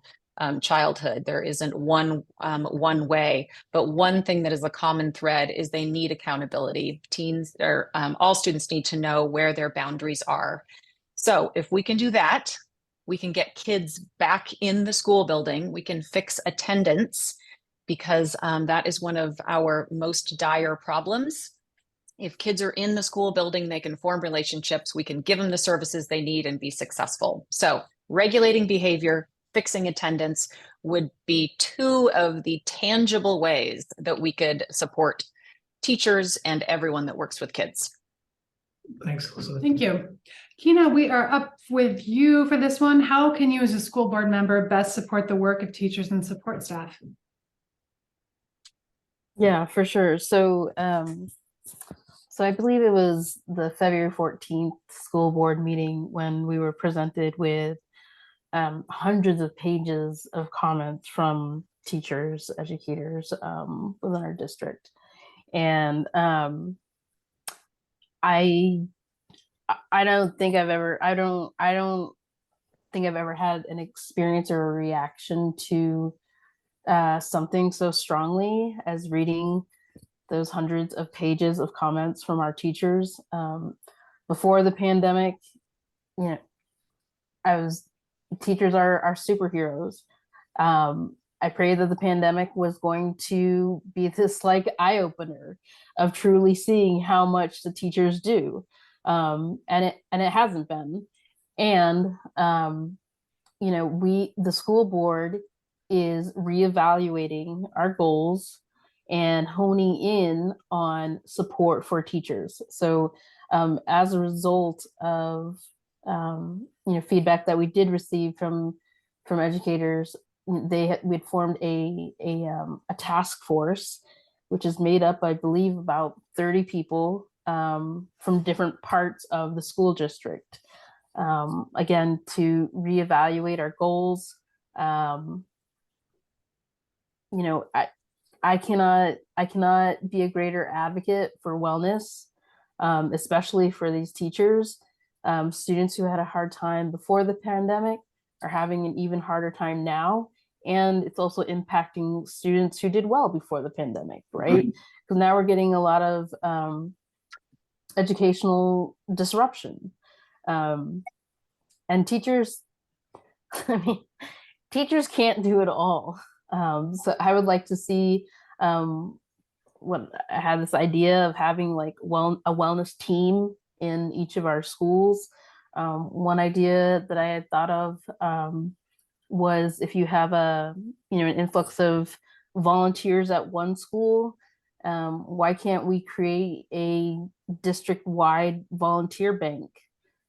childhood. There isn't one way, but one thing that is a common thread is they need accountability. Teens, or all students, need to know where their boundaries are. So if we can do that, we can get kids back in the school building. We can fix attendance, because that is one of our most dire problems. If kids are in the school building, they can form relationships, we can give them the services they need and be successful. So regulating behavior, fixing attendance would be two of the tangible ways that we could support teachers and everyone that works with kids. Thanks, Elizabeth. Thank you. Kina, we are up with you for this one. How can you as a school board member best support the work of teachers and support staff? Yeah, for sure. So So I believe it was the February 14th school board meeting when we were presented with hundreds of pages of comments from teachers, educators within our district. And I don't think I've ever think I've ever had an experience or a reaction to something so strongly as reading those hundreds of pages of comments from our teachers. Before the pandemic, you know, teachers are superheroes. I prayed that the pandemic was going to be this like eye opener of truly seeing how much the teachers do. And it hasn't been. And you know, the school board is reevaluating our goals and honing in on support for teachers. So as a result of you know, feedback that we did receive from educators, we'd formed a task force, which is made up, I believe, about 30 people from different parts of the school district. Again, to reevaluate our goals. You know, I cannot be a greater advocate for wellness, especially for these teachers. Students who had a hard time before the pandemic are having an even harder time now. And it's also impacting students who did well before the pandemic, right? Because now we're getting a lot of educational disruption. And teachers, I mean, teachers can't do it all. So I would like to see what I had this idea of having like a wellness team in each of our schools. One idea that I had thought of was if you have an influx of volunteers at one school, why can't we create a district-wide volunteer bank?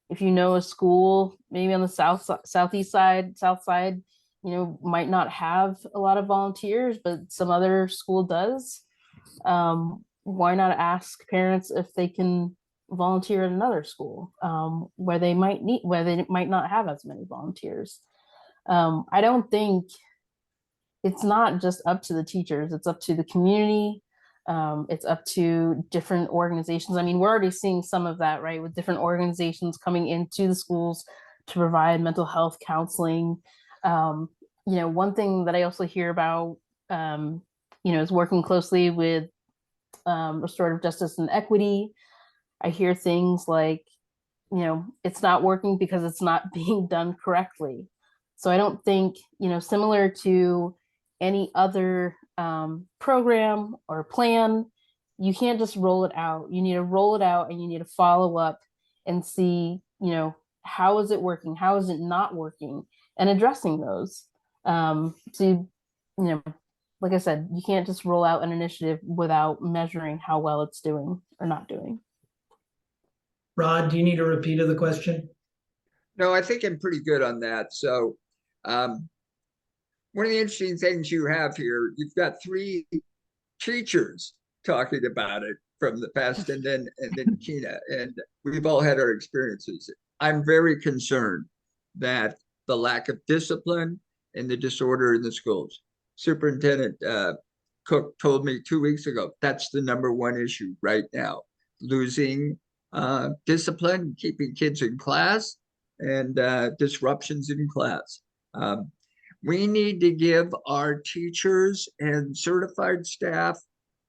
If you know a school, maybe on the south side, you know, might not have a lot of volunteers, but some other school does. Why not ask parents if they can volunteer at another school where they might not have as many volunteers? I don't think it's not just up to the teachers, it's up to the community. It's up to different organizations. I mean, we're already seeing some of that, right? With different organizations coming into the schools to provide mental health counseling. You know, one thing that I also hear about, you know, is working closely with restorative justice and equity. I hear things like, you know, it's not working because it's not being done correctly. So I don't think, you know, similar to any other program or plan, you can't just roll it out. You need to roll it out and you need to follow up and see, you know, how is it working? How is it not working? And addressing those. So, you know, like I said, you can't just roll out an initiative without measuring how well it's doing or not doing. Rod, do you need a repeat of the question? No, I think I'm pretty good on that. So one of the interesting things you have here, you've got 3 teachers talking about it from the past, and then Kina, and we've all had our experiences. I'm very concerned that the lack of discipline and the disorder in the schools. Superintendent Cook told me 2 weeks ago, that's the #1 issue right now, losing discipline, keeping kids in class, and disruptions in class. We need to give our teachers and certified staff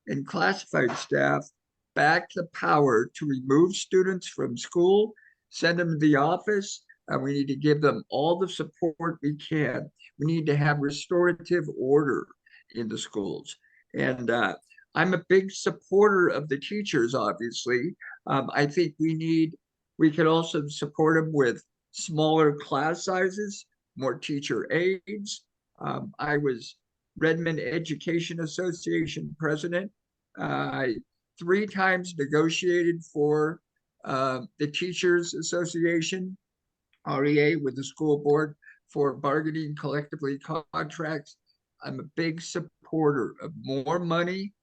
and classified staff back the power to remove students from school, send them to the office, and we need to give them all the support we can. We need to have restorative order in the schools. And I'm a big supporter of the teachers, obviously. I think we could also support them with smaller class sizes, more teacher aides. I was Redmond Education Association president. I 3 times negotiated for the Teachers Association, REA, with the school board for bargaining collectively contracts. I'm a big supporter of more money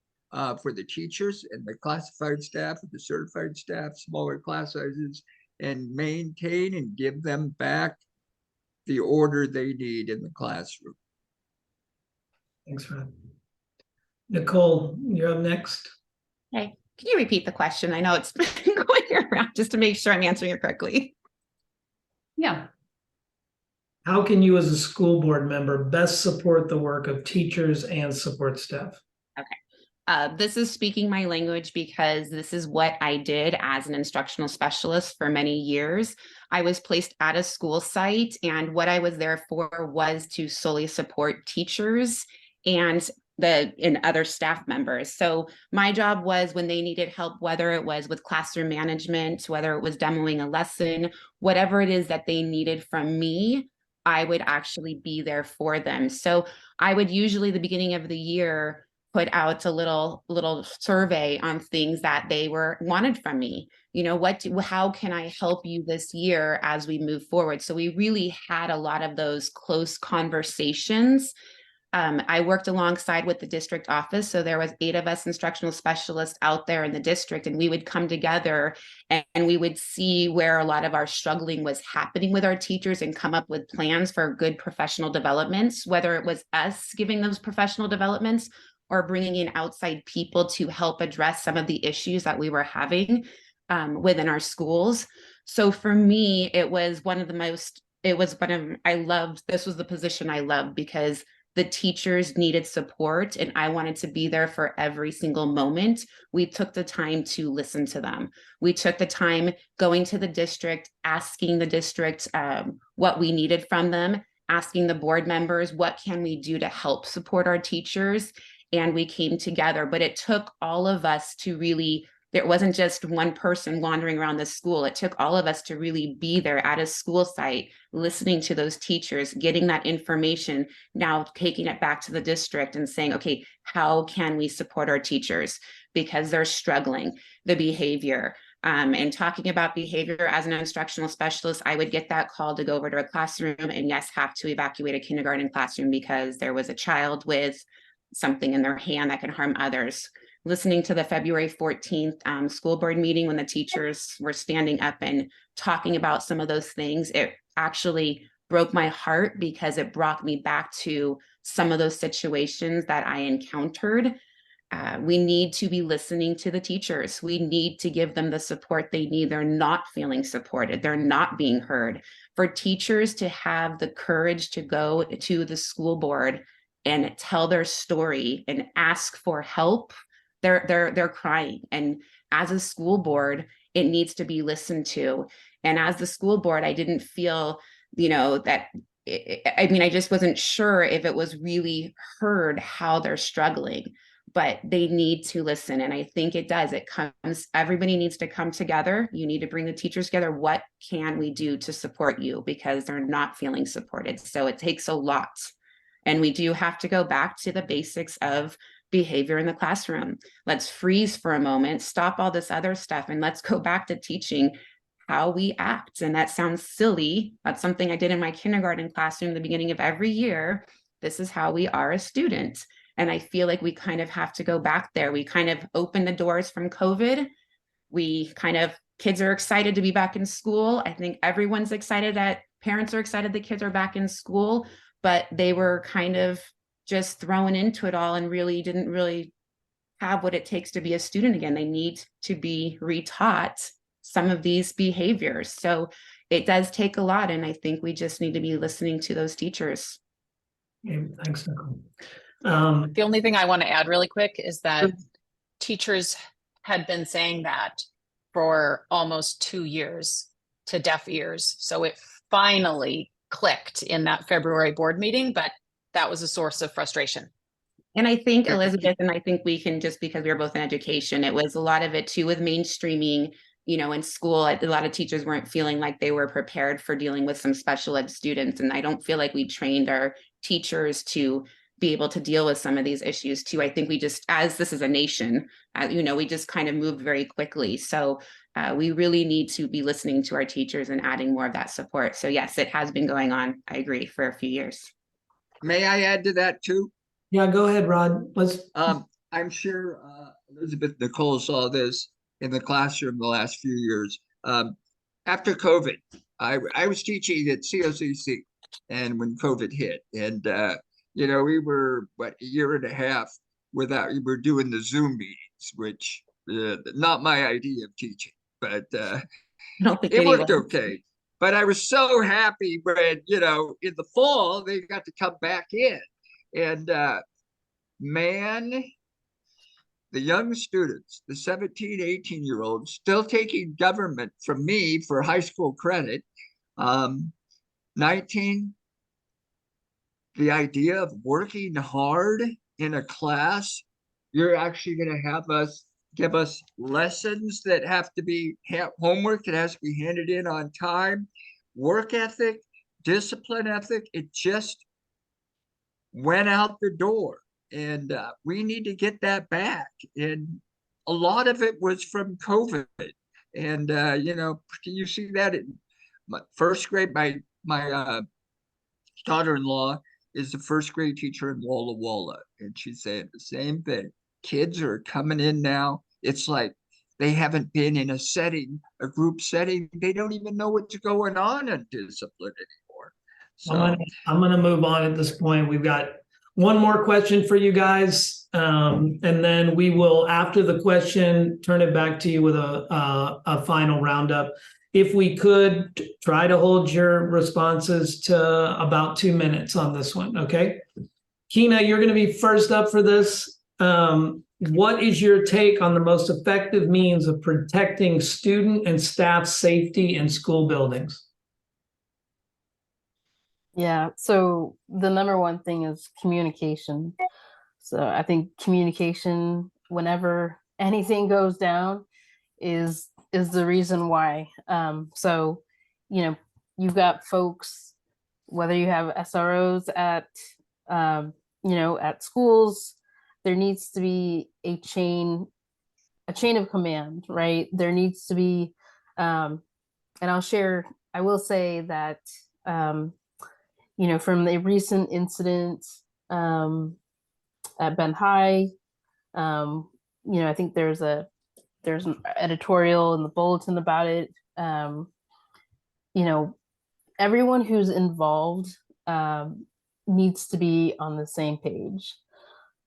for the teachers and the classified staff and the certified staff, smaller class sizes, and maintain and give them back the order they need in the classroom. Thanks, Rod. Nicole, you're up next. Okay, can you repeat the question? I know it's been going around just to make sure I'm answering it correctly. Yeah. How can you as a school board member best support the work of teachers and support staff? This is speaking my language because this is what I did as an instructional specialist for many years. I was placed at a school site, and what I was there for was to solely support teachers and other staff members. So my job was when they needed help, whether it was with classroom management, whether it was demoing a lesson, whatever it is that they needed from me, I would actually be there for them. So I would usually, the beginning of the year, put out a little survey on things that they wanted from me. You know, how can I help you this year as we move forward? So we really had a lot of those close conversations. I worked alongside with the district office. So there was 8 of us instructional specialists out there in the district, and we would come together and we would see where a lot of our struggling was happening with our teachers and come up with plans for good professional developments, whether it was us giving those professional developments or bringing in outside people to help address some of the issues that we were having within our schools. So for me, this was the position I loved because the teachers needed support and I wanted to be there for every single moment. We took the time to listen to them. We took the time going to the district, asking the district what we needed from them, asking the board members, what can we do to help support our teachers? And we came together, but it took all of us to really, there wasn't just one person wandering around the school. It took all of us to really be there at a school site, listening to those teachers, getting that information, now taking it back to the district and saying, okay, how can we support our teachers? Because they're struggling, the behavior. And talking about behavior as an instructional specialist, I would get that call to go over to a classroom and yes, have to evacuate a kindergarten classroom because there was a child with something in their hand that can harm others. Listening to the February 14th school board meeting when the teachers were standing up and talking about some of those things, it actually broke my heart because it brought me back to some of those situations that I encountered. We need to be listening to the teachers. We need to give them the support they need. They're not feeling supported. They're not being heard. For teachers to have the courage to go to the school board and tell their story and ask for help, they're crying. And as a school board, it needs to be listened to. And as the school board, I didn't feel, that, I just wasn't sure if it was really heard how they're struggling, but they need to listen. And I think it does. Everybody needs to come together. You need to bring the teachers together. What can we do to support you? Because they're not feeling supported. So it takes a lot. And we do have to go back to the basics of behavior in the classroom. Let's freeze for a moment, stop all this other stuff, and let's go back to teaching how we act. And that sounds silly. That's something I did in my kindergarten classroom at the beginning of every year. This is how we are a student. And I feel like we kind of have to go back there. We kind of opened the doors from COVID. Kids are excited to be back in school. I think everyone's excited that parents are excited the kids are back in school, but they were kind of just thrown into it all and really didn't really have what it takes to be a student again. They need to be retaught some of these behaviors. So it does take a lot. And I think we just need to be listening to those teachers. Okay, thanks, Nicole. The only thing I want to add really quick is that teachers had been saying that for almost 2 years to deaf ears. So it finally clicked in that February board meeting, but that was a source of frustration. And I think Elizabeth, and I think we can, just because we were both in education, it was a lot of it too with mainstreaming, in school. A lot of teachers weren't feeling like they were prepared for dealing with some special ed students. And I don't feel like we trained our teachers to be able to deal with some of these issues too. I think we just, as this is a nation, we just kind of moved very quickly. So we really need to be listening to our teachers and adding more of that support. So yes, it has been going on, I agree, for a few years. May I add to that too? Yeah, go ahead, Rod. I'm sure Elizabeth Nicole saw this in the classroom the last few years. After COVID, I was teaching at COCC, and when COVID hit, and we were a year and a half without we were doing the Zoom meetings, which not my idea of teaching, but I don't think it worked anyone. okay. But I was so happy when in the fall they got to come back in, and man, the young students, the 17, 18-year-olds, still taking government from me for high school credit. 19, the idea of working hard in a class, you're actually going to have us give us lessons that have to be homework that has to be handed in on time, work ethic, discipline ethic. It just went out the door. And we need to get that back. And a lot of it was from COVID. And you see that in my first grade. My daughter-in-law is the first grade teacher in Walla Walla, and she's saying the same thing. Kids are coming in now. It's like they haven't been in a group setting. They don't even know what's going on in discipline anymore. So I'm gonna move on at this point. We've got one more question for you guys, and then we will, after the question, turn it back to you with a final roundup. If we could try to hold your responses to about 2 minutes on this one, okay? Kina, you're going to be first up for this. What is your take on the most effective means of protecting student and staff safety in school buildings? Yeah, so the number one thing is communication. So I think communication, whenever anything goes down, is the reason why. So, you've got folks, whether you have SROs at, at schools, there needs to be a chain of command, right? There needs to be, and I will say that, from the recent incident at Ben High, I think there's an editorial in the bulletin about it. Everyone who's involved needs to be on the same page.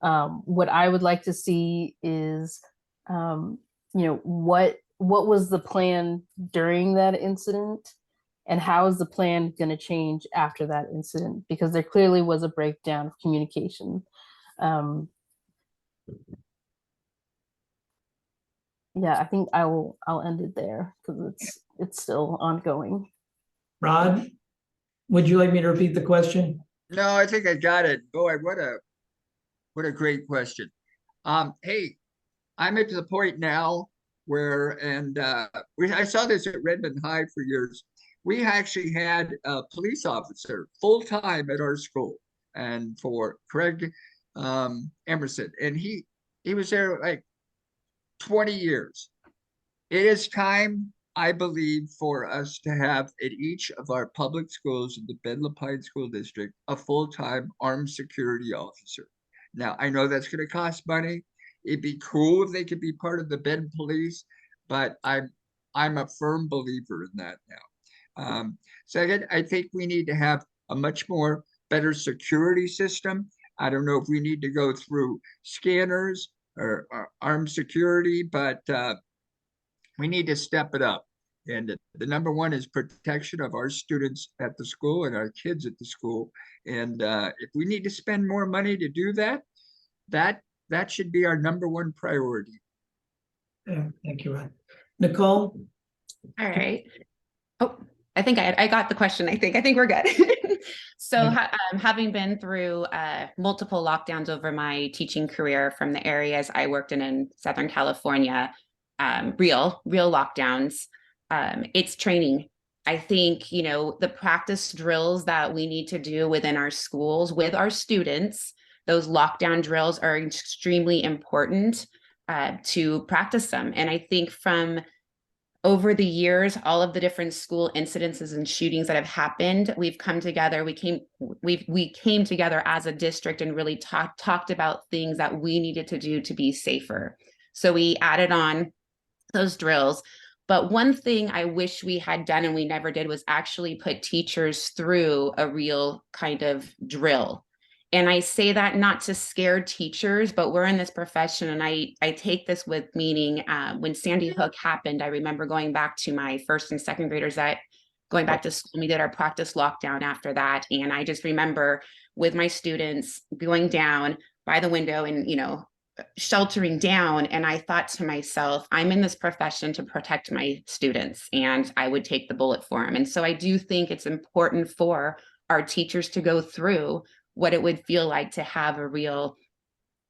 What I would like to see is, what was the plan during that incident, and how is the plan going to change after that incident? Because there clearly was a breakdown of communication. Yeah, I think I'll end it there because it's still ongoing. Rod, would you like me to repeat the question? no, I think I got it. Boy, what a great question. Hey, I'm at the point now where, I saw this at Redmond High for years. We actually had a police officer full-time at our school, and for Craig Emerson, and he was there like 20 years. It is time, I believe, for us to have at each of our public schools in the Ben Lapine School District a full-time armed security officer. Now, I know that's going to cost money. It'd be cool if they could be part of the Ben Police, but I'm a firm believer in that now. Second, I think we need to have a much more better security system. I don't know if we need to go through scanners or armed security, but we need to step it up. And the number one is protection of our students at the school and our kids at the school. And if we need to spend more money to do that, that should be our number one priority. Yeah, thank you, Rod. Nicole? All right. Oh, I think I got the question. I think we're good. So having been through multiple lockdowns over my teaching career from the areas I worked in Southern California, real lockdowns, it's training. I think, the practice drills that we need to do within our schools with our students, those lockdown drills are extremely important to practice them. And I think from over the years, all of the different school incidences and shootings that have happened, we've come together. We came together as a district and really talked about things that we needed to do to be safer. So we added on those drills. But one thing I wish we had done and we never did was actually put teachers through a real kind of drill. And I say that not to scare teachers, but we're in this profession, and I take this with meaning. When Sandy Hook happened, I remember going back to my first and second graders that going back to school. We did our practice lockdown after that, and I just remember with my students going down by the window and sheltering down. And I thought to myself, I'm in this profession to protect my students, and I would take the bullet for them. And so I do think it's important for our teachers to go through what it would feel like to have a real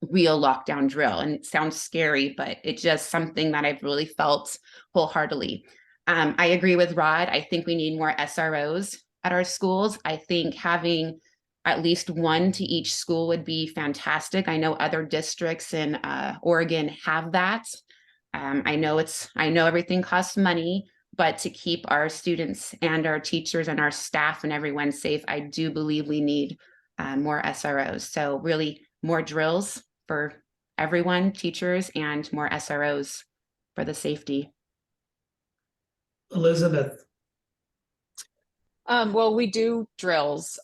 lockdown drill. And it sounds scary, but it's just something that I've really felt wholeheartedly. I agree with Rod. I think we need more SROs at our schools. I think having at least one to each school would be fantastic. I know other districts in Oregon have that. I know everything costs money, but to keep our students and our teachers and our staff and everyone safe, I do believe we need more SROs. So really more drills for everyone, teachers, and more SROs for the safety. Elizabeth. Well, we do drills.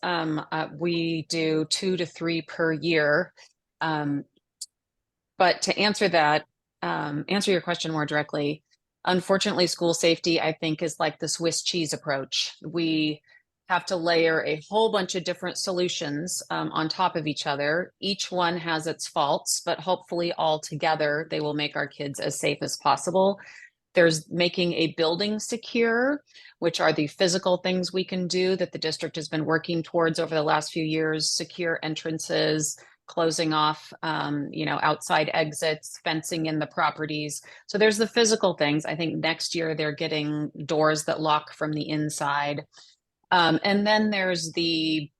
We do 2 to 3 per year. But to answer your question more directly, unfortunately, school safety, I think, is like the Swiss cheese approach. We have to layer a whole bunch of different solutions on top of each other. Each one has its faults, but hopefully all together, they will make our kids as safe as possible. There's making a building secure, which are the physical things we can do that the district has been working towards over the last few years: secure entrances, closing off, outside exits, fencing in the properties. So there's the physical things. I think next year they're getting doors that lock from the inside. And then there's the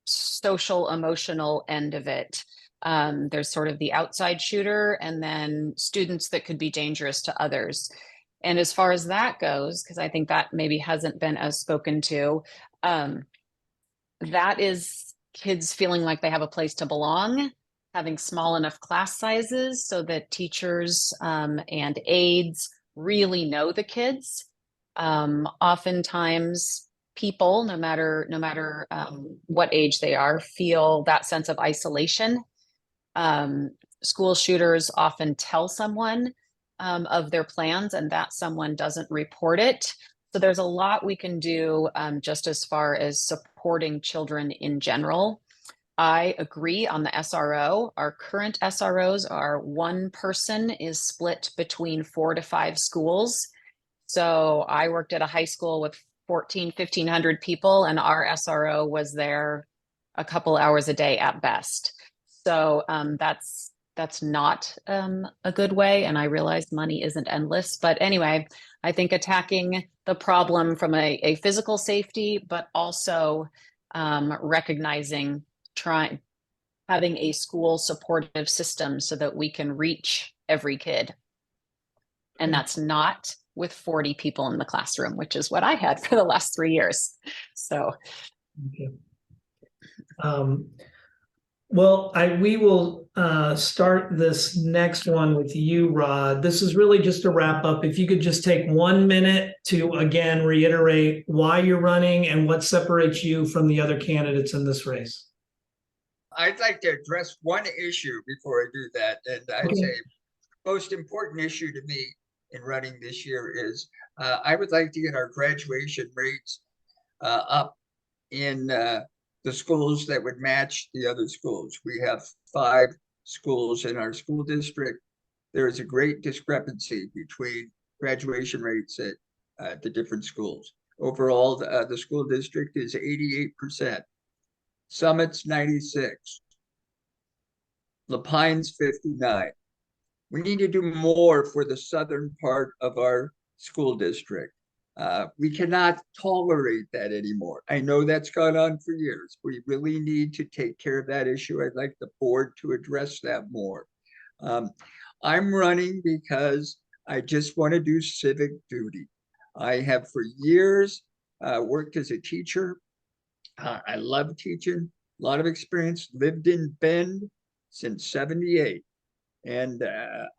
social emotional end of it. There's sort of the outside shooter, and then students that could be dangerous to others. And as far as that goes, because I think that maybe hasn't been as spoken to, that is kids feeling like they have a place to belong, having small enough class sizes so that teachers and aides really know the kids. Oftentimes people, no matter what age they are, feel that sense of isolation. School shooters often tell someone of their plans, and that someone doesn't report it. So there's a lot we can do just as far as supporting children in general. I agree on the SRO. Our current SROs are one person is split between 4 to 5 schools. So I worked at a high school with 1,500 people, and our SRO was there a couple hours a day at best. So that's not a good way. And I realize money isn't endless. But anyway, I think attacking the problem from a physical safety, but also recognizing, having a school supportive system so that we can reach every kid. And that's not with 40 people in the classroom, which is what I had for the last 3 years. So. Okay. Well, we will start this next one with you, Rod. This is really just a wrap up. If you could just take 1 minute to again reiterate why you're running and what separates you from the other candidates in this race. I'd like to address one issue before I do that. And I'd say most important issue to me in running this year is I would like to get our graduation rates up in the schools that would match the other schools. We have 5 schools in our school district. There is a great discrepancy between graduation rates at the different schools. Overall, the school district is 88%. Summit's 96. La Pine's 59. We need to do more for the southern part of our school district. We cannot tolerate that anymore. I know that's gone on for years. We really need to take care of that issue. I'd like the board to address that more. I'm running because I just want to do civic duty. I have for years worked as a teacher. I love teaching, a lot of experience, lived in Bend since 78. And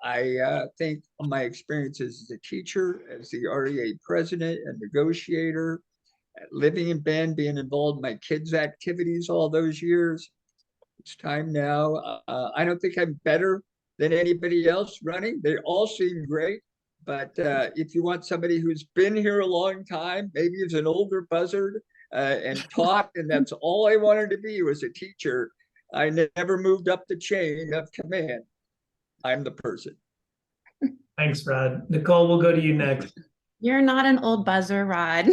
I think my experiences as a teacher, as the REA president and negotiator, living in Bend, being involved in my kids' activities all those years, it's time now. I don't think I'm better than anybody else running. They all seem great. But if you want somebody who's been here a long time, maybe is an older buzzard and taught, and that's all I wanted to be was a teacher. I never moved up the chain of command. I'm the person. Thanks, Rod. Nicole, we'll go to you next. You're not an old buzzer, Rod.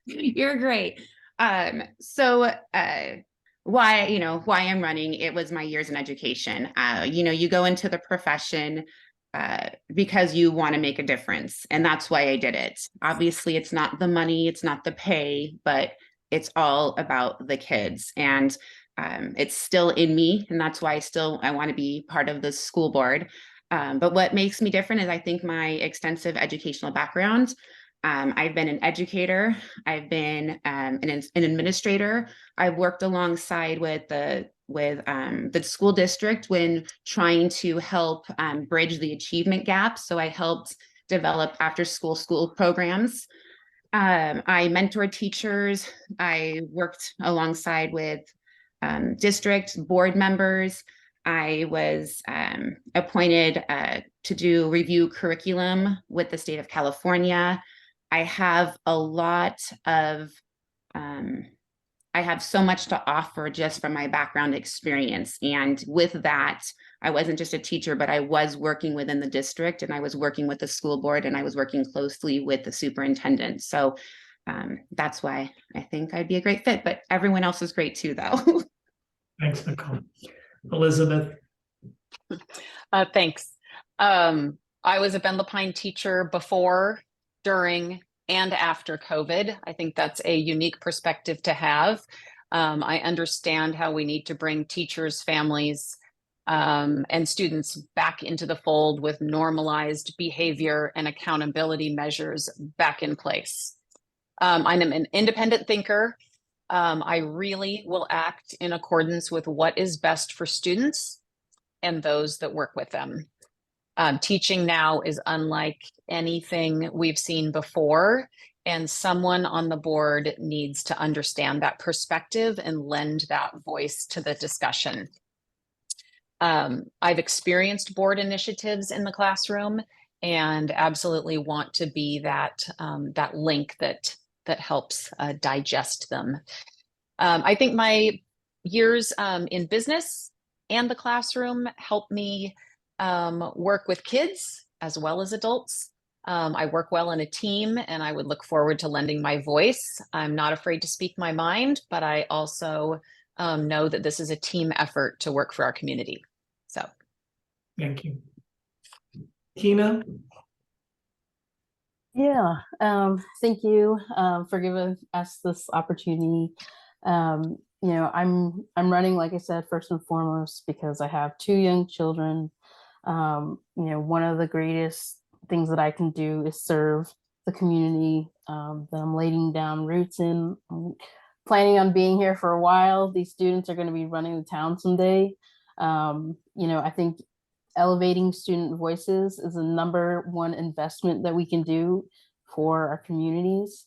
You're great. Why I'm running, it was my years in education. You go into the profession because you want to make a difference. And that's why I did it. Obviously, it's not the money, it's not the pay, but it's all about the kids. And it's still in me. And that's why I want to be part of the school board. But what makes me different is I think my extensive educational background. I've been an educator. I've been an administrator. I've worked alongside with the school district when trying to help bridge the achievement gap. So I helped develop after school programs. I mentored teachers. I worked alongside with district board members. I was appointed to do review curriculum with the state of California. I have I have so much to offer just from my background experience. And with that, I wasn't just a teacher, but I was working within the district, and I was working with the school board, and I was working closely with the superintendent. So that's why I think I'd be a great fit, but everyone else is great too, though. Thanks, Nicole. Elizabeth. Thanks. I was a Ben Lapine teacher before, during, and after COVID. I think that's a unique perspective to have. I understand how we need to bring teachers, families, and students back into the fold with normalized behavior and accountability measures back in place. I'm an independent thinker. I really will act in accordance with what is best for students and those that work with them. Teaching now is unlike anything we've seen before, and someone on the board needs to understand that perspective and lend that voice to the discussion. I've experienced board initiatives in the classroom and absolutely want to be that link that helps digest them. I think my years in business and the classroom helped me work with kids as well as adults. I work well in a team, and I would look forward to lending my voice. I'm not afraid to speak my mind, but I also know that this is a team effort to work for our community. So, Thank you. Tina? Yeah, thank you for giving us this opportunity. I'm running, like I said, first and foremost, because I have 2 young children. One of the greatest things that I can do is serve the community that I'm laying down roots in. I'm planning on being here for a while. These students are going to be running the town someday. I think elevating student voices is the #1 investment that we can do for our communities.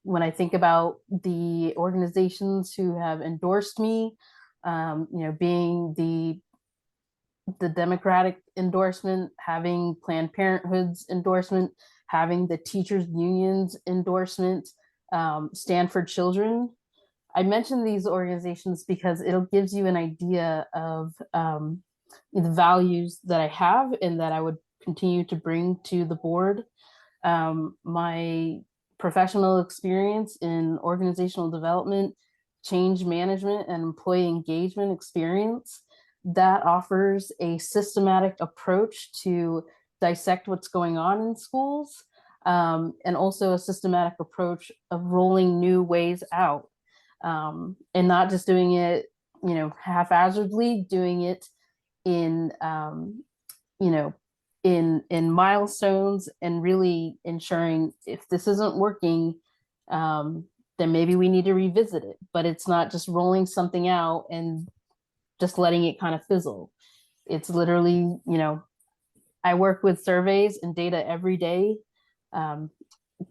When I think about the organizations who have endorsed me, being the Democratic endorsement, having Planned Parenthood's endorsement, having the teachers unions endorsement, Stanford Children. I mention these organizations because it gives you an idea of the values that I have and that I would continue to bring to the board. My professional experience in organizational development, change management, and employee engagement experience that offers a systematic approach to dissect what's going on in schools, and also a systematic approach of rolling new ways out. And not just doing it, haphazardly, doing it in you know, in milestones, and really ensuring if this isn't working, then maybe we need to revisit it. But it's not just rolling something out and just letting it kind of fizzle. It's literally, you know, I work with surveys and data every day.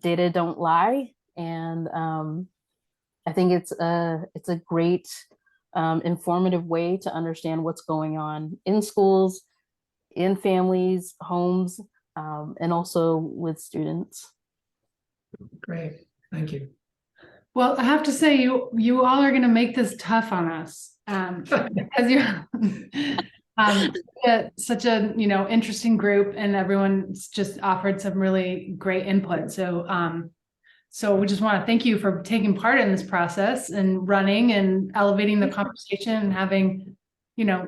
Data don't lie, and I think it's a great informative way to understand what's going on in schools, in families, homes, and also with students. Great, thank you. Well, I have to say, you all are going to make this tough on us, because you're such a interesting group, and everyone's just offered some really great input. So we just want to thank you for taking part in this process and running and elevating the conversation and having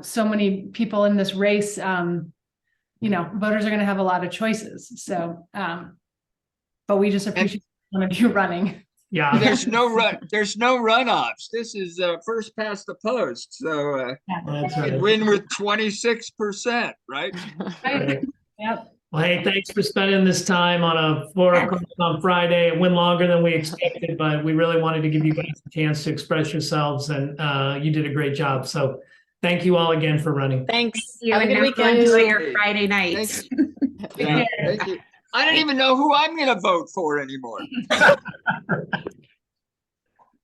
so many people in this race. Voters are going to have a lot of choices. So, but we just appreciate one of you running. Yeah, There's no runoffs. This is first past the post. So that's you right. could win with 26%, right? Right. Yep. Well, hey, thanks for spending this time on a 4 o'clock on Friday. It went longer than we expected, but we really wanted to give you guys a chance to express yourselves, and you did a great job. So thank you all again for running. Thanks. You Have a and good everyone weekend. enjoy your Friday nights. Yeah, thank you. I don't even know who I'm going to vote for anymore.